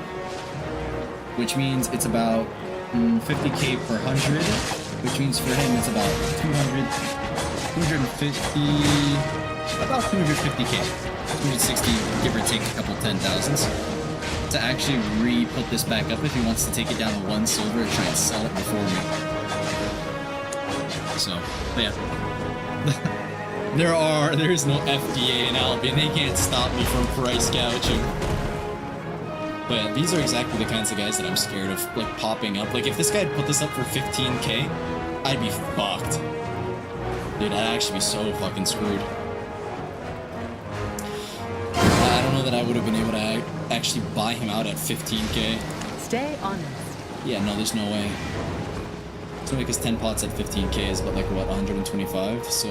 which means it's about 50k per 100, which means for him it's about 250k, 260, give or take a couple 10,000s, to actually re-put this back up if he wants to take it down to 1 silver and try and sell it before me. So, but yeah. There is no FDA in Albion. They can't stop me from price gouging. But yeah, these are exactly the kinds of guys that I'm scared of, like, popping up. Like, if this guy had put this up for 15k, I'd be fucked. Dude, I'd actually be so fucking screwed. I don't know that I would have been able to actually buy him out at 15k. Stay honest. Yeah, no, there's no way. So because 10 pots at 15k is, but like, what, 125? So...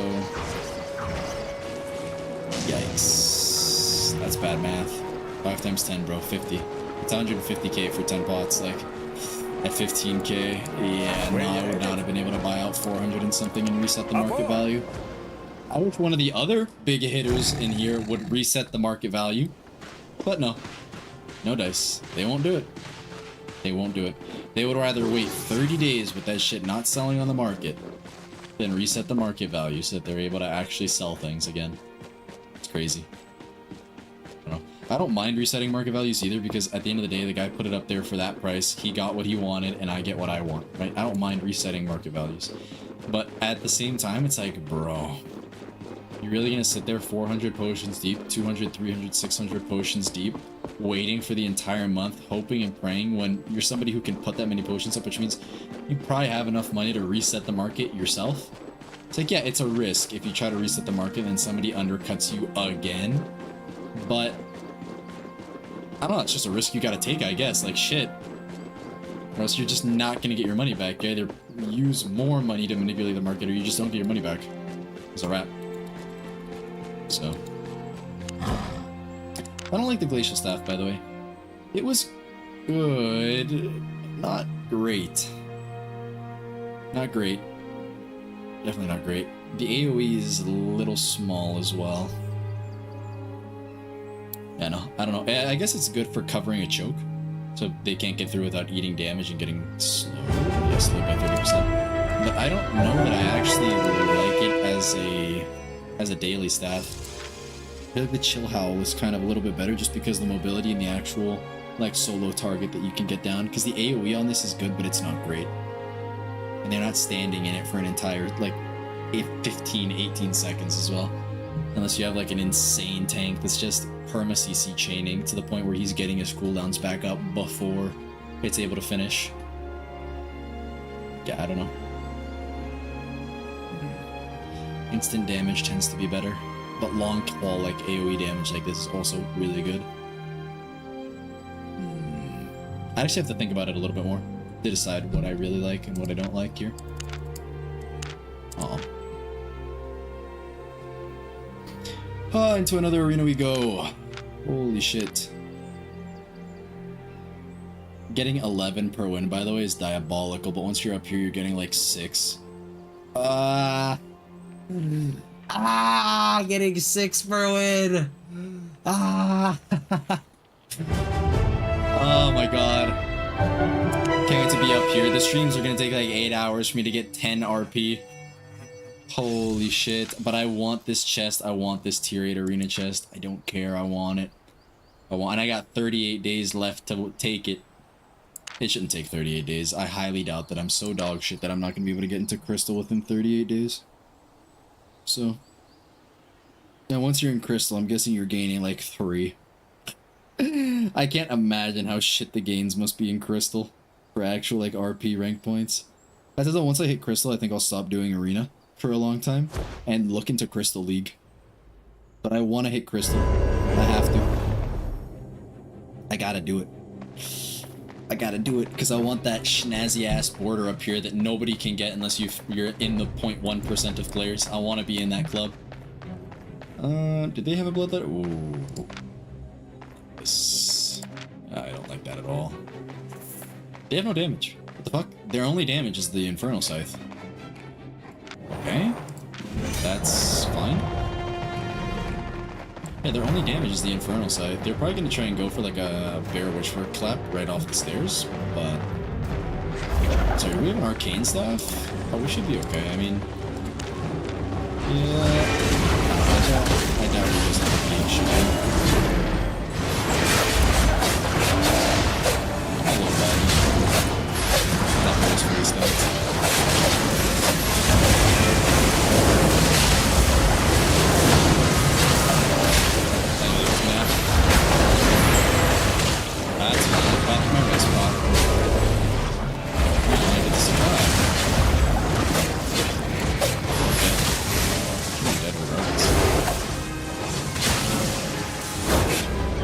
Yikes. That's bad math. 5 times 10, bro. 50. It's 150k for 10 pots, like, at 15k. Yeah, no, I would not have been able to buy out 400 and something and reset the market value. I wish one of the other big hitters in here would reset the market value. But no. No dice. They won't do it. They won't do it. They would rather wait 30 days with that shit not selling on the market than reset the market value so that they're able to actually sell things again. It's crazy. I don't know. I don't mind resetting market values either because at the end of the day, the guy put it up there for that price. He got what he wanted and I get what I want, right? I don't mind resetting market values. But at the same time, it's like, bro, you're really gonna sit there 400 potions deep, 200, 300, 600 potions deep, waiting for the entire month, hoping and praying when you're somebody who can put that many potions up, which means you probably have enough money to reset the market yourself. It's like, yeah, it's a risk if you try to reset the market and somebody undercuts you again. But, I don't know, it's just a risk you gotta take, I guess. Like, shit. Or else you're just not gonna get your money back. You either use more money to manipulate the market or you just don't get your money back. It's a wrap. So. I don't like the Glacial Staff, by the way. It was good. Not great. Not great. Definitely not great. The AoE is a little small as well. Yeah, no, I don't know. I guess it's good for covering a choke, so they can't get through without eating damage and getting slowed. Yeah, slowed by 30%. But I don't know that I actually like it as a daily stat. I feel like the chill howl was kind of a little bit better just because of the mobility and the actual like solo target that you can get down. Because the AoE on this is good, but it's not great. And they're not standing in it for an entire like 15, 18 seconds as well. Unless you have like an insane tank that's just perma CC chaining to the point where he's getting his cooldowns back up before it's able to finish. Yeah, I don't know. Instant damage tends to be better, but long claw like AoE damage like this is also really good. I actually have to think about it a little bit more to decide what I really like and what I don't like here. Into another arena we go. Holy shit. Getting 11 per win, by the way, is diabolical, but once you're up here, you're getting like 6. Getting 6 per win. Oh my god. Can't wait to be up here. The streams are gonna take like 8 hours for me to get 10 RP. Holy shit. But I want this chest. I want this tier 8 arena chest. I don't care. I want it. And I got 38 days left to take it. It shouldn't take 38 days. I highly doubt that. I'm so dog shit that I'm not gonna be able to get into Crystal within 38 days. So. Now once you're in Crystal, I'm guessing you're gaining like 3. I can't imagine how shit the gains must be in Crystal for actual like RP rank points. I thought once I hit Crystal, I think I'll stop doing Arena for a long time and look into Crystal League. But I want to hit Crystal. I have to. I gotta do it. I gotta do it because I want that schnazzy ass border up here that nobody can get unless you're in the 0.1% of players. I want to be in that club. Did they have a bloodletter? Ooh. I don't like that at all. They have no damage. What the fuck? Their only damage is the Infernal Scythe. Okay. That's fine. Yeah, their only damage is the Infernal Scythe. They're probably gonna try and go for like a Bear Witchwork clap right off the stairs, but... Sorry, do we have an Arcane Staff? Oh, we should be okay. I mean... Yeah... I doubt we just have a game, should I? Hello, buddy. That was really stats. That's my red spot. I get to survive. Okay. I'm dead regardless.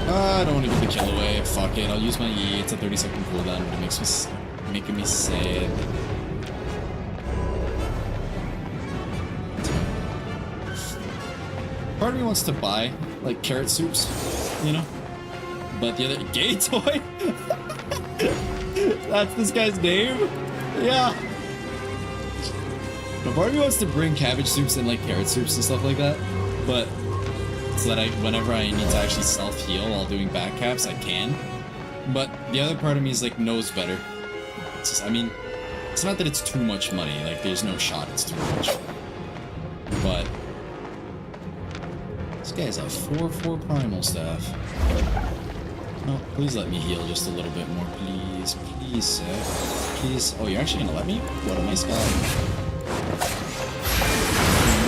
I don't want to give the kill away. Fuck it. I'll use my E. It's a 30-second cooldown, but it makes me making me sad. Part of me wants to buy like carrot soups, you know. But the other gay toy? That's this guy's name? Yeah. But part of me wants to bring cabbage soups and like carrot soups and stuff like that. But so that whenever I need to actually self-heal while doing back caps, I can. But the other part of me is like knows better. It's just, I mean, it's not that it's too much money. Like there's no shot it's too much. But this guy's a 4/4 primal staff. No, please let me heal just a little bit more, please. Please, sir. Please. Oh, you're actually gonna let me? What a nice guy.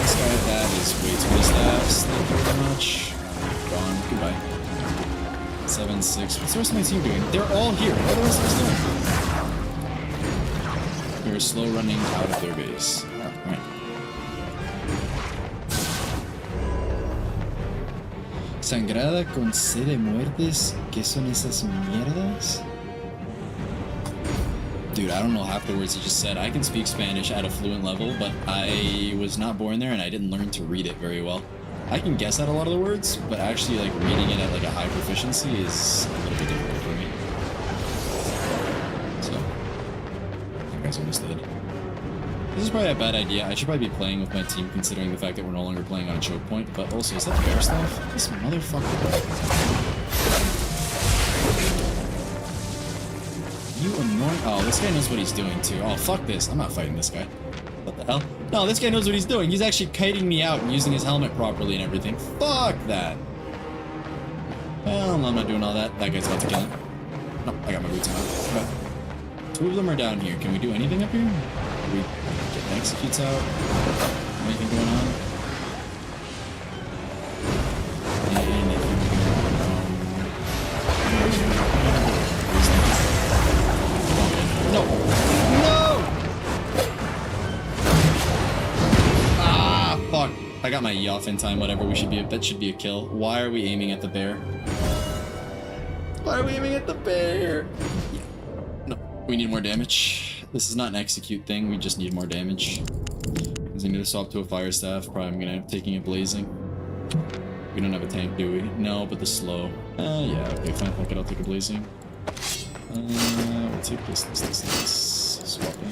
This guy with that is way too many staffs. Thank you very much. Gone. Goodbye. 7-6. What's the rest of my team doing? They're all here. What are the rest of us doing? We're slow running out of their base. Oh, alright. Sangrada concede muertes. ¿Qué son esas mierdas? Dude, I don't know half the words he just said. I can speak Spanish at a fluent level, but I was not born there and I didn't learn to read it very well. I can guess at a lot of the words, but actually like reading it at like a high proficiency is a little bit difficult for me. So, that guy's almost dead. This is probably a bad idea. I should probably be playing with my team considering the fact that we're no longer playing on a choke point. But also, is that bear stuff? This motherfucker. You annoying. Oh, this guy knows what he's doing too. Oh, fuck this. I'm not fighting this guy. What the hell? No, this guy knows what he's doing. He's actually kiting me out and using his helmet properly and everything. Fuck that. Well, no, I'm not doing all that. That guy's about to kill him. No, I got my boots on. Okay. Two of them are down here. Can we do anything up here? Can we get the executes out? Anything going on? No! No! Ah, fuck. I got my E off in time, whatever. That should be a kill. Why are we aiming at the bear? Why are we aiming at the bear? Yeah. No, we need more damage. This is not an execute thing, we just need more damage. Because I need to swap to a fire staff. Probably I'm gonna end up taking a blazing. We don't have a tank, do we? No, but the slow. Yeah, okay, fine, fuck it, I'll take a blazing. We'll take this. Swap in.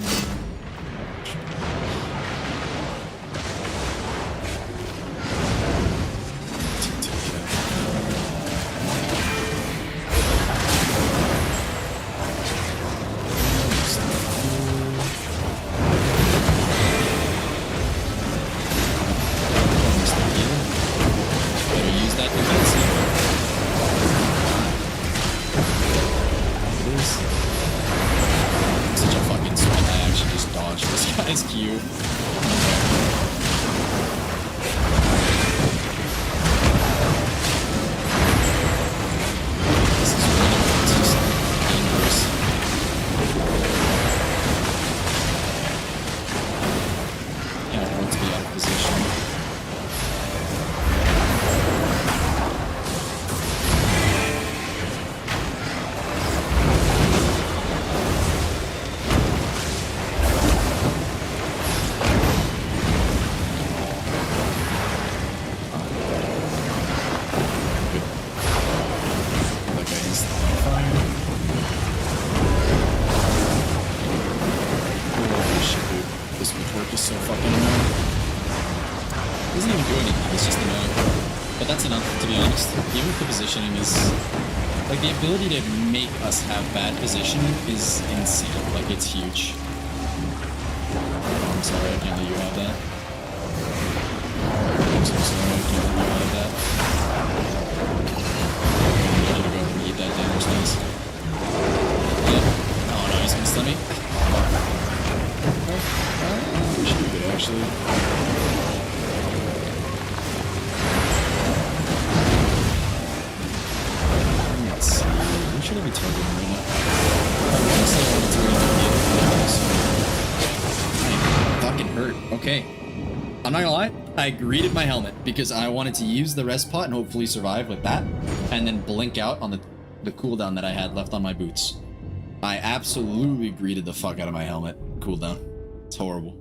The ability to make us have bad positioning is insane. Like, it's huge. Oh, I'm sorry, I can't let you have that. I'm so sorry, I can't let you have that. I need you to go and eat that damage, please. Yep. Oh no, he's gonna stun me. We should be good, actually. Should have been targeting right now. Honestly, I wanted to fucking hurt. Okay. I'm not gonna lie. I greeted my helmet because I wanted to use the rest pot and hopefully survive with that. And then blink out on the cooldown that I had left on my boots. I absolutely greeted the fuck out of my helmet cooldown. It's horrible.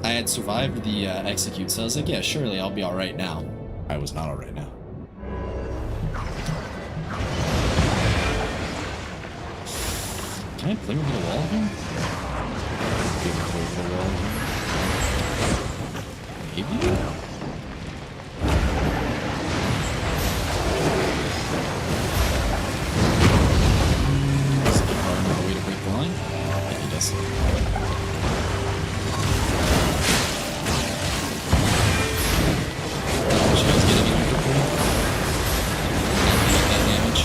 I had survived the execute, so I was like, yeah, surely I'll be alright now. I was not alright now. Can I play over the wall again? Play over the wall again. Maybe? Does it give Har another way to break the line? Yeah, he does. Should I just get any quickly? Not get that damage.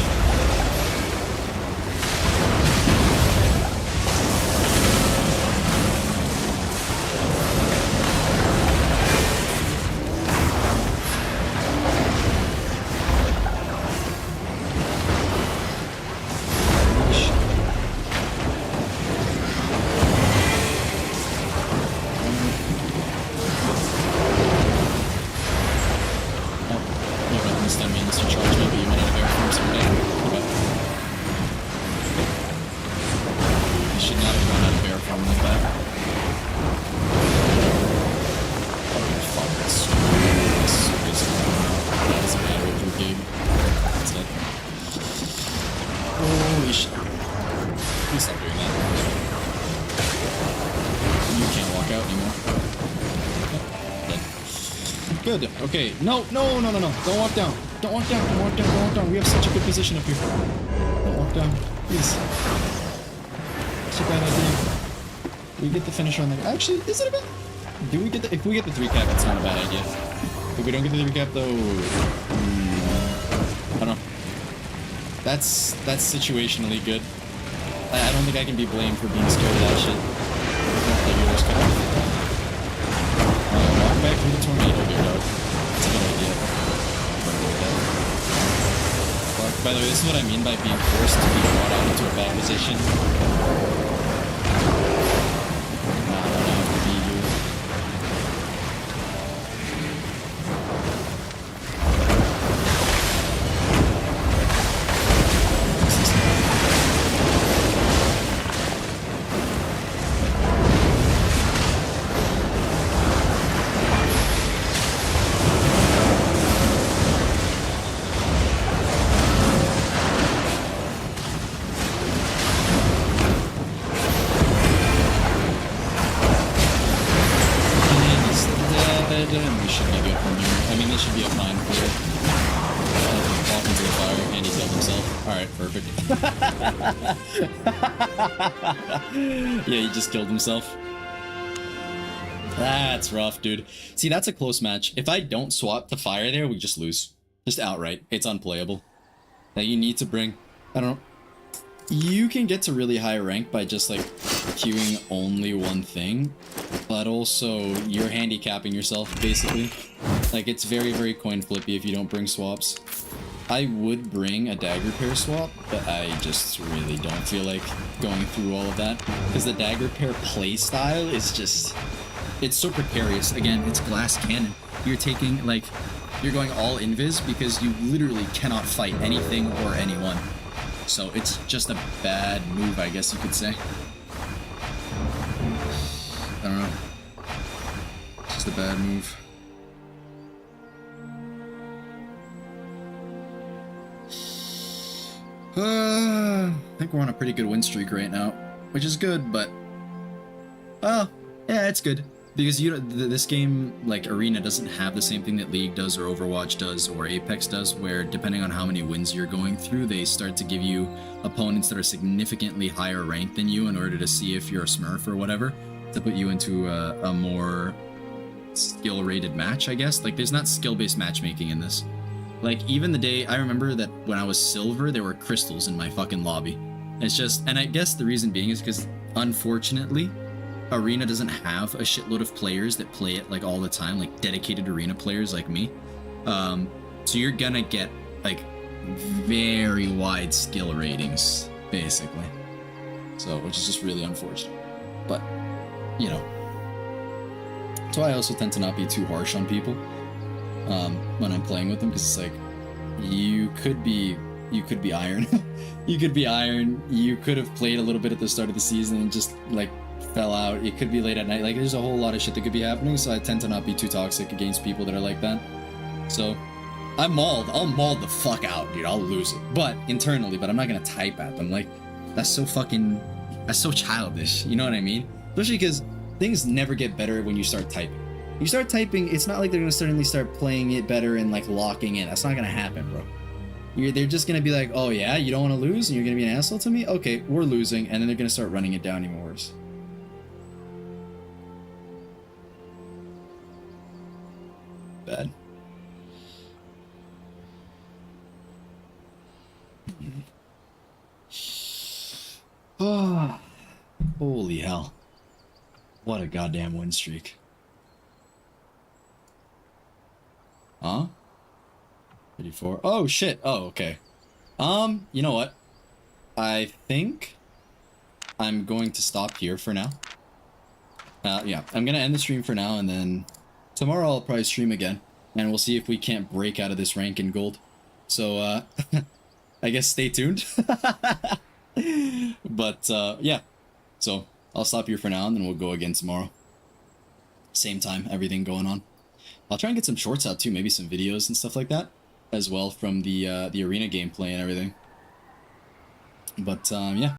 Please stop doing that. anymore. Dead. Good. Okay. No. Don't walk down. Don't walk down. We have such a good position up here. Don't walk down. Please. It's a bad idea. We get the finisher on that. Actually, is it a bad? Do we get the? If we get the 3 cap, it's not a bad idea. If we don't get the 3 cap, though, I don't know. That's situationally good. I don't think I can be blamed for being scared of that shit. Walk back through the tornado here, dog. That's a good idea. By the way, this is what I mean by being forced to be brought out into a bad position. Nah, I don't have to be here. And we should be good from here. I mean, this should be a fine clear. Walk into the fire, and he killed himself. Alright, perfect. Yeah, he just killed himself. That's rough, dude. See, that's a close match. If I don't swap the fire there, we just lose. Just outright. It's unplayable. Now you need to bring... I don't know. You can get to really high rank by just, like, queuing only one thing. But also, you're handicapping yourself, basically. Like, it's very, very coin flippy if you don't bring swaps. I would bring a dagger pair swap, but I just really don't feel like going through all of that. Because the dagger pair playstyle is just... It's so precarious. Again, it's glass cannon. You're taking, like... You're going all invis because you literally cannot fight anything or anyone. So it's just a bad move, I guess you could say. I don't know. It's just a bad move. I think we're on a pretty good win streak right now, which is good, but... Oh, yeah, it's good. Because this game, like Arena, doesn't have the same thing that League does or Overwatch does or Apex does, where depending on how many wins you're going through, they start to give you opponents that are significantly higher ranked than you in order to see if you're a smurf or whatever, to put you into a more skill-rated match, I guess. Like, there's not skill-based matchmaking in this. Like, even the day, I remember that when I was silver, there were crystals in my fucking lobby. It's just, and I guess the reason being is because, unfortunately, Arena doesn't have a shitload of players that play it like all the time, like dedicated Arena players like me. So you're gonna get like very wide skill ratings, basically. So, which is just really unfortunate. But, you know. That's why I also tend to not be too harsh on people when I'm playing with them, because it's like, you could be iron. You could be iron. You could have played a little bit at the start of the season and just like fell out. It could be late at night. Like, there's a whole lot of shit that could be happening, so I tend to not be too toxic against people that are like that. So I'll maul the fuck out, dude. I'll lose it, but internally. But I'm not gonna type at them. Like, that's so childish. You know what I mean? Especially because things never get better when you start typing. You start typing, it's not like they're gonna suddenly start playing it better and like locking in. That's not gonna happen, bro. They're just gonna be like, oh yeah, you don't want to lose and you're gonna be an asshole to me? Okay, we're losing, and then they're gonna start running it down even worse. Bad. Oh, holy hell. What a goddamn win streak. Huh? 34. Oh shit. Oh, okay. You know what? I think I'm going to stop here for now. Yeah, I'm gonna end the stream for now, and then tomorrow I'll probably stream again, and we'll see if we can't break out of this rank in gold. So, I guess stay tuned. But, yeah. So, I'll stop here for now, and then we'll go again tomorrow. Same time, everything going on. I'll try and get some shorts out too, maybe some videos and stuff like that, as well from the arena gameplay and everything. But, yeah.